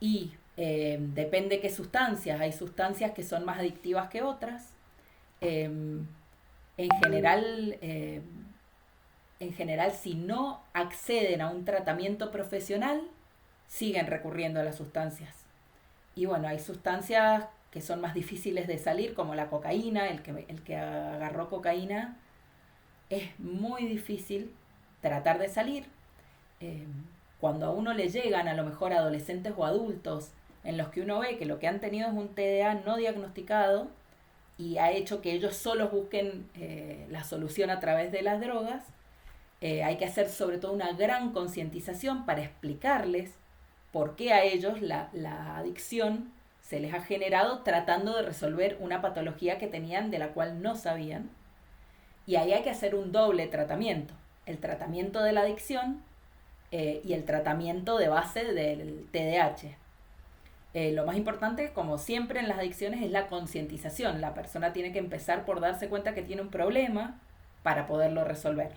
Y depende qué sustancias. Hay sustancias que son más adictivas que otras. En general, si no acceden a un tratamiento profesional, siguen recurriendo a las sustancias. Y bueno, hay sustancias que son más difíciles de salir, como la cocaína. El que agarró cocaína, es muy difícil tratar de salir. Cuando a uno le llegan a lo mejor adolescentes o adultos en los que uno ve que lo que han tenido es un TDA no diagnosticado y ha hecho que ellos solos busquen la solución a través de las drogas, hay que hacer sobre todo una gran concientización para explicarles por qué a ellos la adicción se les ha generado tratando de resolver una patología que tenían de la cual no sabían. Y ahí hay que hacer un doble tratamiento. El tratamiento de la adicción y el tratamiento de base del TDAH. Lo más importante, como siempre en las adicciones, es la concientización. La persona tiene que empezar por darse cuenta que tiene un problema para poderlo resolver.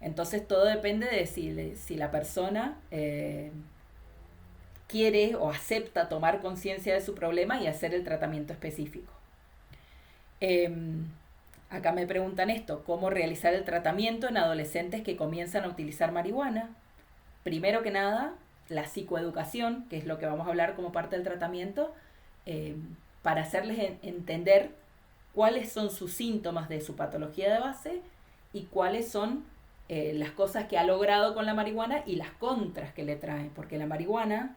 Entonces todo depende de si la persona quiere o acepta tomar conciencia de su problema y hacer el tratamiento específico. Acá me preguntan esto: ¿cómo realizar el tratamiento en adolescentes que comienzan a utilizar marihuana? Primero que nada, la psicoeducación, que es lo que vamos a hablar como parte del tratamiento, para hacerles entender cuáles son sus síntomas de su patología de base y cuáles son las cosas que ha logrado con la marihuana y las contras que le trae, porque la marihuana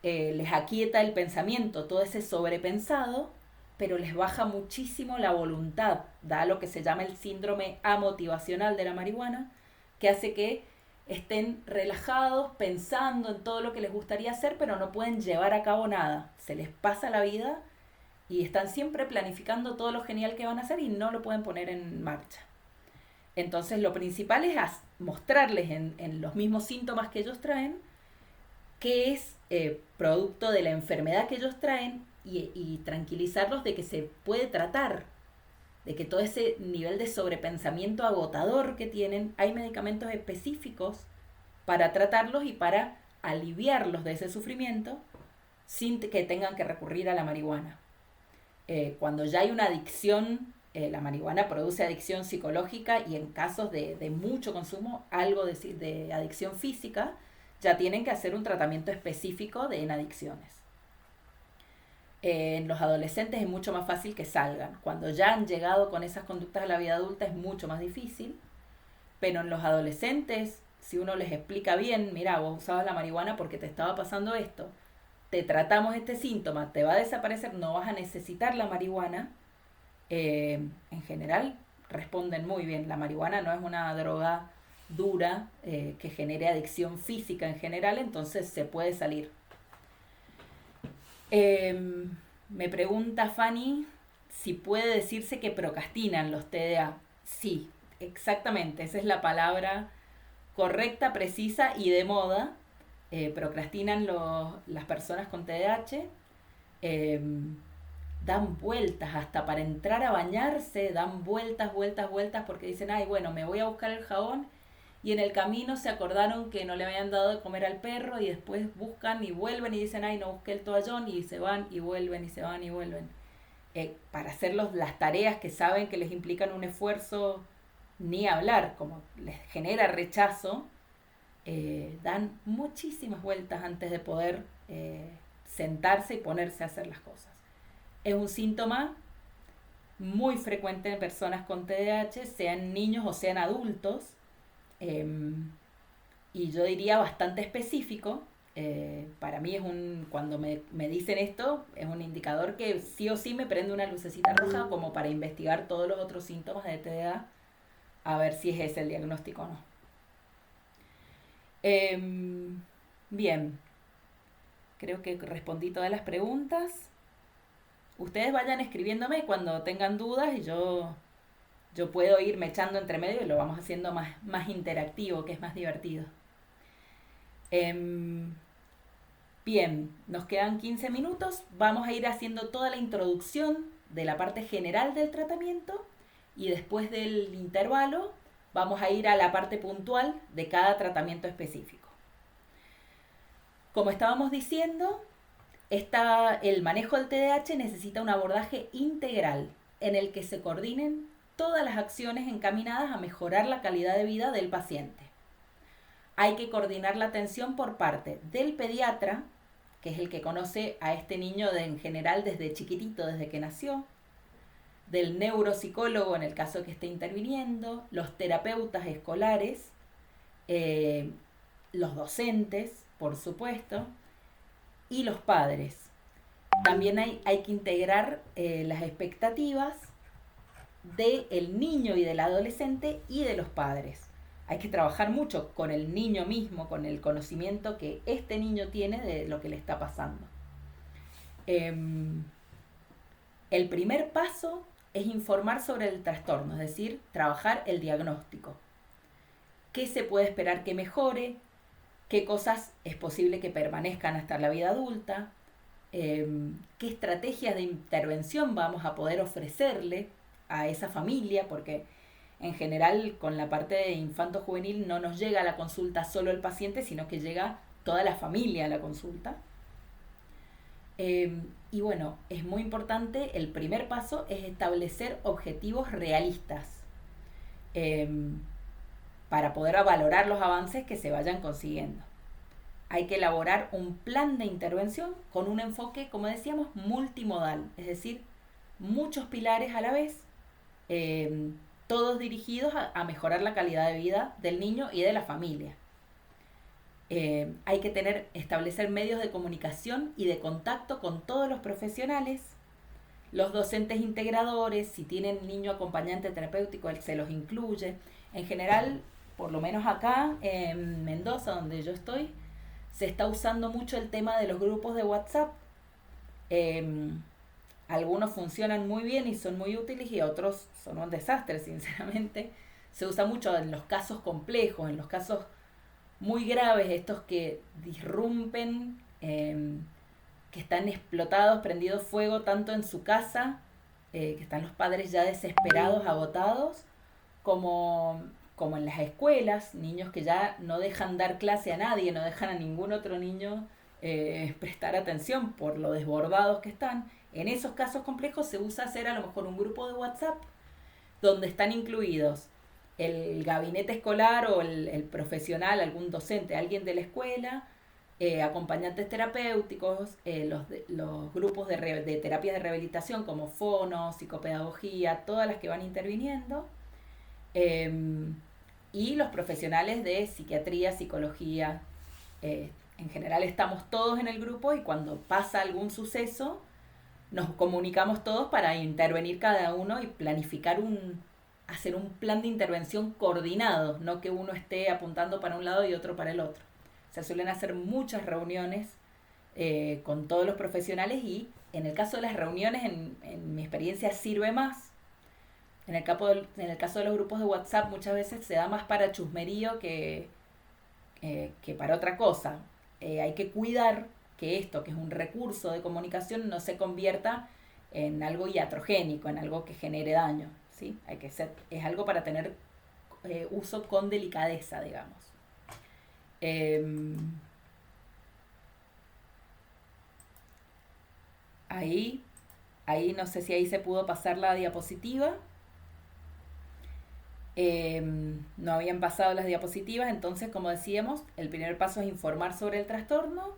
les aquieta el pensamiento, todo ese sobrepensado, pero les baja muchísimo la voluntad, da lo que se llama el síndrome amotivacional de la marihuana, que hace que estén relajados, pensando en todo lo que les gustaría hacer, pero no pueden llevar a cabo nada. Se les pasa la vida y están siempre planificando todo lo genial que van a hacer y no lo pueden poner en marcha. Entonces lo principal es mostrarles en los mismos síntomas que ellos traen qué es producto de la enfermedad que ellos traen y tranquilizarlos de que se puede tratar, de que todo ese nivel de sobrepensamiento agotador que tienen, hay medicamentos específicos para tratarlos y para aliviarlos de ese sufrimiento sin que tengan que recurrir a la marihuana. Cuando ya hay una adicción, la marihuana produce adicción psicológica y en casos de mucho consumo, algo de adicción física, ya tienen que hacer un tratamiento específico en adicciones. En los adolescentes es mucho más fácil que salgan. Cuando ya han llegado con esas conductas a la vida adulta es mucho más difícil. Pero en los adolescentes, si uno les explica bien, mira, vos usabas la marihuana porque te estaba pasando esto, te tratamos este síntoma, te va a desaparecer, no vas a necesitar la marihuana, en general responden muy bien. La marihuana no es una droga dura que genere adicción física en general, entonces se puede salir. Me pregunta Fanny si puede decirse que procrastinan los TDA. Sí, exactamente, esa es la palabra correcta, precisa y de moda. Procrastinan las personas con TDAH, eh, dan vueltas hasta para entrar a bañarse, dan vueltas, vueltas, vueltas porque dicen, ay, bueno, me voy a buscar el jabón y en el camino se acordaron que no le habían dado de comer al perro y después buscan y vuelven y dicen, ay, no busqué el toallón y se van y vuelven y se van y vuelven. Para hacer las tareas que saben que les implican un esfuerzo, ni hablar, como les genera rechazo, dan muchísimas vueltas antes de poder sentarse y ponerse a hacer las cosas. Es un síntoma muy frecuente en personas con TDAH, sean niños o sean adultos, eh, y yo diría bastante específico. Para mí cuando me dicen esto, es un indicador que sí o sí me prende una lucecita roja como para investigar todos los otros síntomas de TDA, a ver si es ese el diagnóstico o no. Bien, creo que respondí todas las preguntas. Ustedes vayan escribiéndome cuando tengan dudas y yo puedo irme echando entre medio y lo vamos haciendo más interactivo, que es más divertido. Bien, nos quedan 15 minutos. Vamos a ir haciendo toda la introducción de la parte general del tratamiento y después del intervalo vamos a ir a la parte puntual de cada tratamiento específico. Como estábamos diciendo, el manejo del TDAH necesita un abordaje integral en el que se coordinen todas las acciones encaminadas a mejorar la calidad de vida del paciente. Hay que coordinar la atención por parte del pediatra, que es el que conoce a este niño en general desde chiquitito, desde que nació, del neuropsicólogo en el caso que esté interviniendo, los terapeutas escolares, los docentes, por supuesto, y los padres. También hay que integrar las expectativas del niño y del adolescente y de los padres. Hay que trabajar mucho con el niño mismo, con el conocimiento que este niño tiene de lo que le está pasando. El primer paso es informar sobre el trastorno, es decir, trabajar el diagnóstico. ¿Qué se puede esperar que mejore? ¿Qué cosas es posible que permanezcan hasta la vida adulta? ¿Qué estrategias de intervención vamos a poder ofrecerle a esa familia? Porque en general con la parte de infanto-juvenil no nos llega a la consulta solo el paciente, sino que llega toda la familia a la consulta. Y bueno, es muy importante, el primer paso es establecer objetivos realistas para poder valorar los avances que se vayan consiguiendo. Hay que elaborar un plan de intervención con un enfoque, como decíamos, multimodal, es decir, muchos pilares a la vez, todos dirigidos a mejorar la calidad de vida del niño y de la familia. Hay que establecer medios de comunicación y de contacto con todos los profesionales, los docentes integradores, si tienen niño acompañante terapéutico, él se los incluye. En general, por lo menos acá en Mendoza, donde yo estoy, se está usando mucho el tema de los grupos de WhatsApp. Algunos funcionan muy bien y son muy útiles y otros son un desastre, sinceramente. Se usa mucho en los casos complejos, en los casos muy graves, estos que disrumpen, que están explotados, prendidos fuego tanto en su casa, que están los padres ya desesperados, agotados, como en las escuelas, niños que ya no dejan dar clase a nadie, no dejan a ningún otro niño prestar atención por lo desbordados que están. En esos casos complejos se usa hacer a lo mejor un grupo de WhatsApp donde están incluidos el gabinete escolar o el profesional, algún docente, alguien de la escuela, acompañantes terapéuticos, los grupos de terapias de rehabilitación como fono, psicopedagogía, todas las que van interviniendo, y los profesionales de psiquiatría, psicología. En general estamos todos en el grupo y cuando pasa algún suceso nos comunicamos todos para intervenir cada uno y planificar hacer un plan de intervención coordinado, no que uno esté apuntando para un lado y otro para el otro. Se suelen hacer muchas reuniones con todos los profesionales y en el caso de las reuniones, en mi experiencia, sirve más En el caso de los grupos de WhatsApp muchas veces se da más para chusmerío que para otra cosa. Hay que cuidar que esto, que es un recurso de comunicación, no se convierta en algo iatrogénico, en algo que genere daño, ¿sí? Es algo para tener uso con delicadeza, digamos. Ahí, ahí no sé si ahí se pudo pasar la diapositiva. No habían pasado las diapositivas, entonces, como decíamos, el primer paso es informar sobre el trastorno,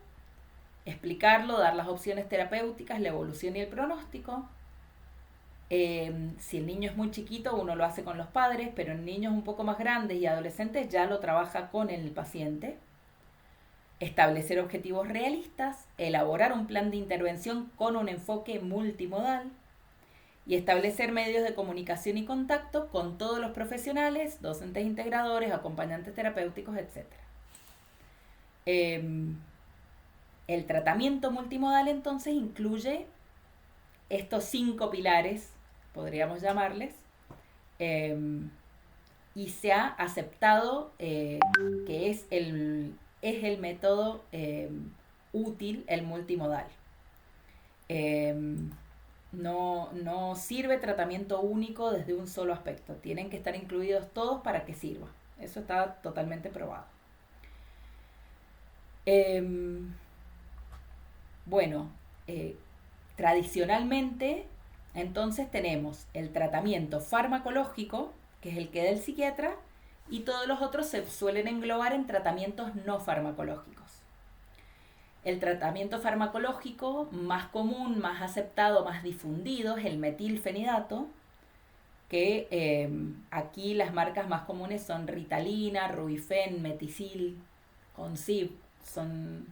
explicarlo, dar las opciones terapéuticas, la evolución y el pronóstico. Si el niño es muy chiquito, uno lo hace con los padres, pero en niños un poco más grandes y adolescentes ya lo trabaja con el paciente. Establecer objetivos realistas, elaborar un plan de intervención con un enfoque multimodal y establecer medios de comunicación y contacto con todos los profesionales, docentes integradores, acompañantes terapéuticos, etc. El tratamiento multimodal entonces incluye estos 5 pilares, podríamos llamarles, y se ha aceptado que es el método útil, el multimodal. No sirve tratamiento único desde un solo aspecto. Tienen que estar incluidos todos para que sirva. Eso está totalmente probado. Bueno, tradicionalmente, entonces tenemos el tratamiento farmacológico, que es el que da el psiquiatra, y todos los otros se suelen englobar en tratamientos no farmacológicos. El tratamiento farmacológico más común, más aceptado, más difundido es el metilfenidato, que aquí las marcas más comunes son Ritalina, Rubifen, Meticil, Concib, son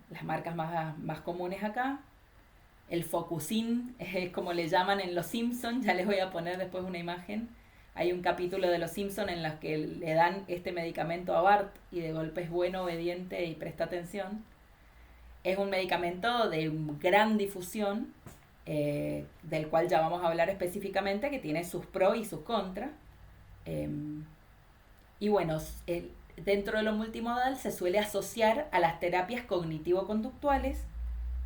las marcas más comunes acá. El Focusin es como le llaman en Los Simpsons, ya les voy a poner después una imagen. Hay un capítulo de Los Simpsons en los que le dan este medicamento a Bart y de golpe es bueno, obediente y presta atención. Es un medicamento de gran difusión, del cual ya vamos a hablar específicamente, que tiene sus pros y sus contras. Y bueno, dentro de lo multimodal se suele asociar a las terapias cognitivo-conductuales,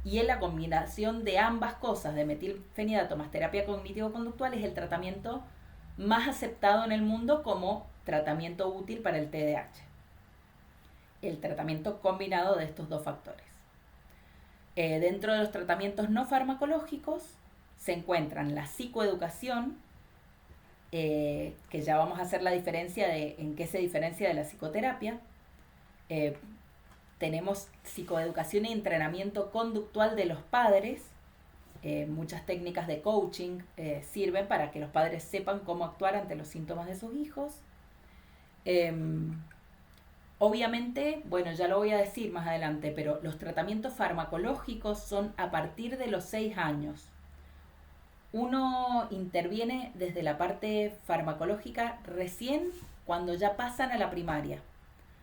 y en la combinación de ambas cosas, de metilfenidato más terapia cognitivo-conductual, es el tratamiento más aceptado en el mundo como tratamiento útil para el TDAH. El tratamiento combinado de estos dos factores. Dentro de los tratamientos no farmacológicos se encuentran la psicoeducación, que ya vamos a hacer la diferencia en qué se diferencia de la psicoterapia. Tenemos psicoeducación y entrenamiento conductual de los padres. Muchas técnicas de coaching sirven para que los padres sepan cómo actuar ante los síntomas de sus hijos. Obviamente, bueno, ya lo voy a decir más adelante, pero los tratamientos farmacológicos son a partir de los 6 años. Uno interviene desde la parte farmacológica recién cuando ya pasan a la primaria,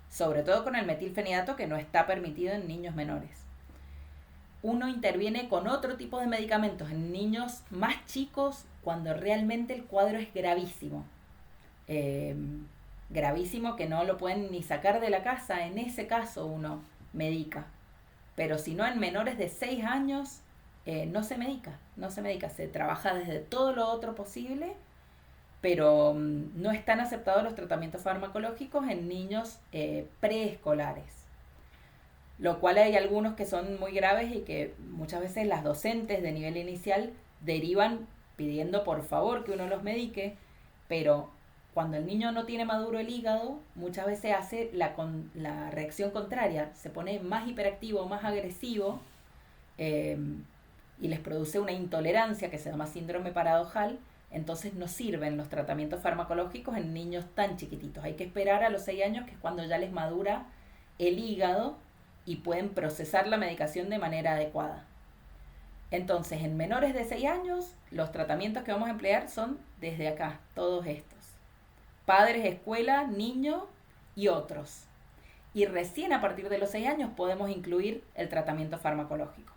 sobre todo con el metilfenidato, que no está permitido en niños menores. Uno interviene con otro tipo de medicamentos en niños más chicos cuando realmente el cuadro es gravísimo. Gravísimo que no lo pueden ni sacar de la casa. En ese caso uno medica. Pero si no, en menores de 6 años no se medica. Se trabaja desde todo lo otro posible, pero no están aceptados los tratamientos farmacológicos en niños preescolares. Lo cual hay algunos que son muy graves y que muchas veces las docentes de nivel inicial derivan pidiendo por favor que uno los medique, pero cuando el niño no tiene maduro el hígado, muchas veces hace la reacción contraria, se pone más hiperactivo, más agresivo, y les produce una intolerancia que se llama síndrome paradojal. Entonces no sirven los tratamientos farmacológicos en niños tan chiquititos. Hay que esperar a los 6 años, que es cuando ya les madura el hígado y pueden procesar la medicación de manera adecuada. Entonces, en menores de 6 años, los tratamientos que vamos a emplear son desde acá, todos estos. Padres, escuela, niño y otros. Y recién a partir de los 6 años podemos incluir el tratamiento farmacológico.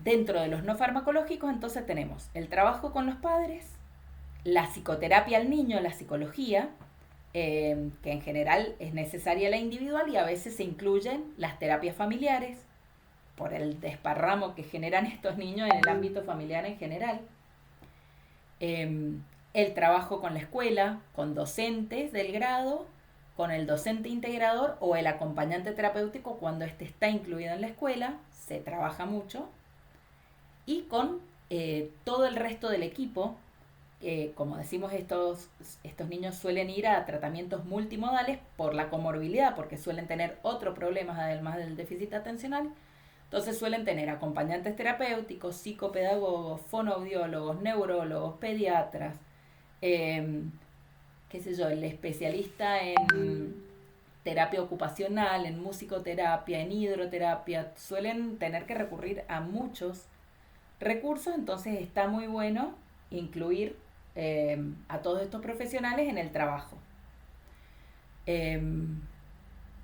Dentro de los no farmacológicos, entonces tenemos el trabajo con los padres, la psicoterapia al niño, la psicología, que en general es necesaria la individual y a veces se incluyen las terapias familiares por el desparramo que generan estos niños en el ámbito familiar en general. El trabajo con la escuela, con docentes del grado, con el docente integrador o el acompañante terapéutico cuando éste está incluido en la escuela, se trabaja mucho, y con todo el resto del equipo. Como decimos, estos niños suelen ir a tratamientos multimodales por la comorbilidad, porque suelen tener otros problemas además del déficit atencional. Entonces suelen tener acompañantes terapéuticos, psicopedagogos, fonoaudiólogos, neurólogos, pediatras, qué sé yo, el especialista en terapia ocupacional, en musicoterapia, en hidroterapia. Suelen tener que recurrir a muchos recursos, entonces está muy bueno incluir a todos estos profesionales en el trabajo.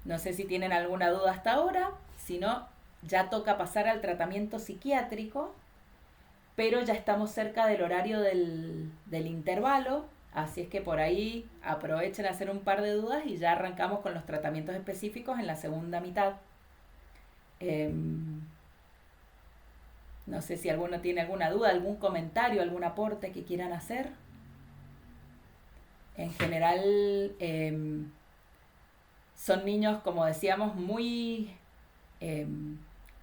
No sé si tienen alguna duda hasta ahora, si no, ya toca pasar al tratamiento psiquiátrico, pero ya estamos cerca del horario del intervalo, así es que por ahí aprovechen a hacer un par de dudas y ya arrancamos con los tratamientos específicos en la segunda mitad. No sé si alguno tiene alguna duda, algún comentario, algún aporte que quieran hacer. En general, son niños, como decíamos, muy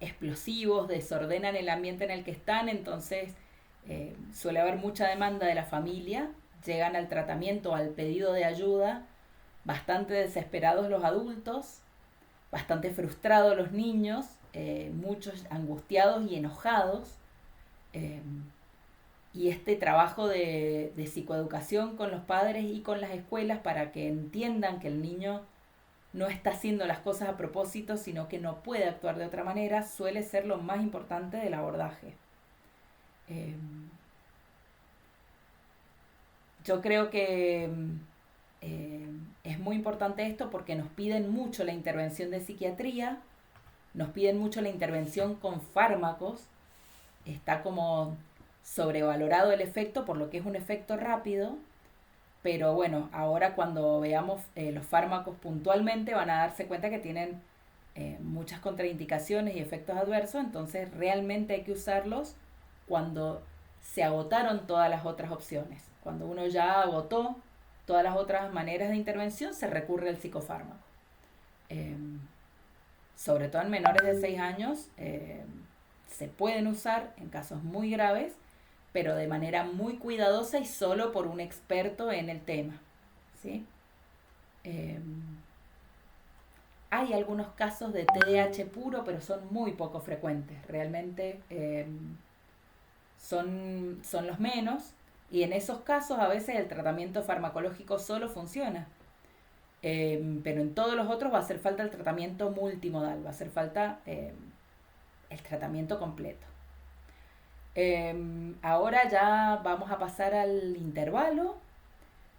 explosivos, desordenan el ambiente en el que están, entonces suele haber mucha demanda de la familia, llegan al tratamiento, al pedido de ayuda, bastante desesperados los adultos, bastante frustrados los niños, muchos angustiados y enojados. Y este trabajo de psicoeducación con los padres y con las escuelas para que entiendan que el niño no está haciendo las cosas a propósito, sino que no puede actuar de otra manera, suele ser lo más importante del abordaje. Yo creo que es muy importante esto porque nos piden mucho la intervención de psiquiatría, nos piden mucho la intervención con fármacos, está como sobrevalorado el efecto por lo que es un efecto rápido, pero bueno, ahora cuando veamos los fármacos puntualmente van a darse cuenta que tienen muchas contraindicaciones y efectos adversos, entonces realmente hay que usarlos cuando se agotaron todas las otras opciones. Cuando uno ya agotó todas las otras maneras de intervención, se recurre al psicofármaco. Sobre todo en menores de 6 años, se pueden usar en casos muy graves, pero de manera muy cuidadosa y solo por un experto en el tema, ¿sí? Hay algunos casos de TDAH puro, pero son muy poco frecuentes. Realmente son los menos. Y en esos casos a veces el tratamiento farmacológico solo funciona. Pero en todos los otros va a hacer falta el tratamiento multimodal, va a hacer falta el tratamiento completo. Ahora ya vamos a pasar al intervalo.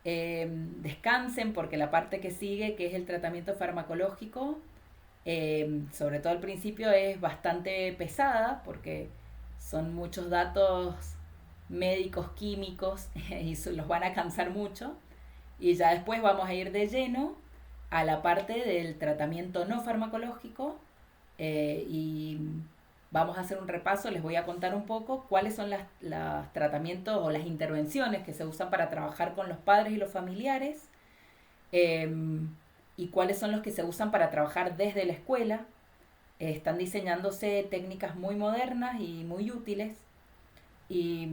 Descansen porque la parte que sigue, que es el tratamiento farmacológico, sobre todo al principio es bastante pesada porque son muchos datos médicos, químicos y los van a cansar mucho, y ya después vamos a ir de lleno a la parte del tratamiento no farmacológico, y vamos a hacer un repaso, les voy a contar un poco cuáles son los tratamientos o las intervenciones que se usan para trabajar con los padres y los familiares, y cuáles son los que se usan para trabajar desde la escuela. Están diseñándose técnicas muy modernas y muy útiles, y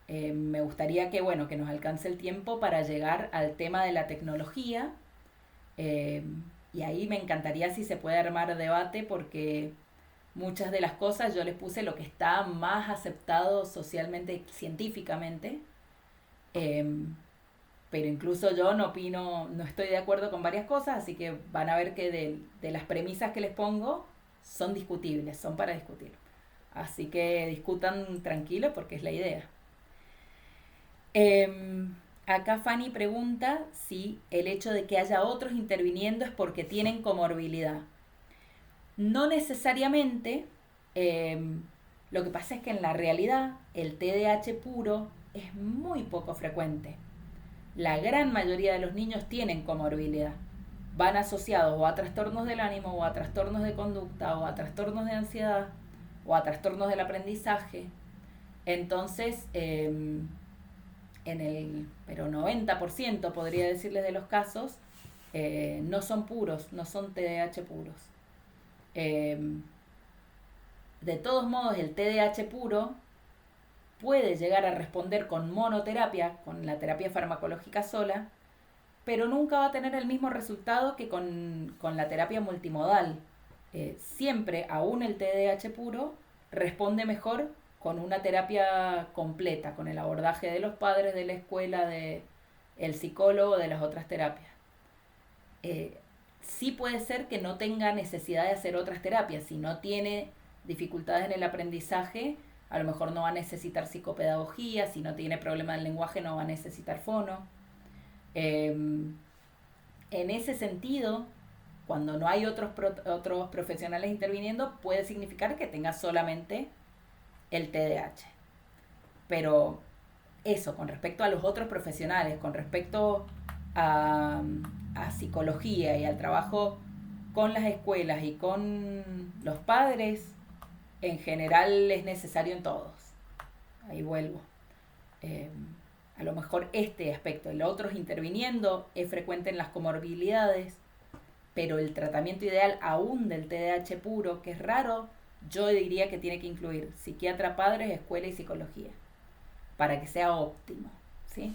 me gustaría que, bueno, que nos alcance el tiempo para llegar al tema de la tecnología, y ahí me encantaría si se puede armar debate porque muchas de las cosas yo les puse lo que está más aceptado socialmente, científicamente, pero incluso yo no opino, no estoy de acuerdo con varias cosas, así que van a ver que de las premisas que les pongo son discutibles, son para discutir. Así que discutan tranquilos porque es la idea. Acá Fanny pregunta si el hecho de que haya otros interviniendo es porque tienen comorbilidad. No necesariamente, Lo que pasa es que en la realidad el TDAH puro es muy poco frecuente. La gran mayoría de los niños tienen comorbilidad. Van asociados o a trastornos del ánimo, o a trastornos de conducta, o a trastornos de ansiedad, o a trastornos del aprendizaje. Entonces, pero 90% podría decirles de los casos, no son puros, no son TDAH puros. De todos modos, el TDAH puro puede llegar a responder con monoterapia, con la terapia farmacológica sola, pero nunca va a tener el mismo resultado que con la terapia multimodal. Siempre, aún el TDAH puro, responde mejor con una terapia completa, con el abordaje de los padres, de la escuela, de el psicólogo, de las otras terapias. Sí puede ser que no tenga necesidad de hacer otras terapias. Si no tiene dificultades en el aprendizaje, a lo mejor no va a necesitar psicopedagogía. Si no tiene problema del lenguaje, no va a necesitar fono. En ese sentido, cuando no hay otros profesionales interviniendo, puede significar que tenga solamente el TDAH. Pero eso, con respecto a los otros profesionales, con respecto a psicología y al trabajo con las escuelas y con los padres, en general es necesario en todos. Ahí vuelvo. A lo mejor este aspecto, el otro es interviniendo, es frecuente en las comorbilidades, pero el tratamiento ideal aún del TDAH puro, que es raro, yo diría que tiene que incluir psiquiatra, padres, escuela y psicología, para que sea óptimo, ¿sí?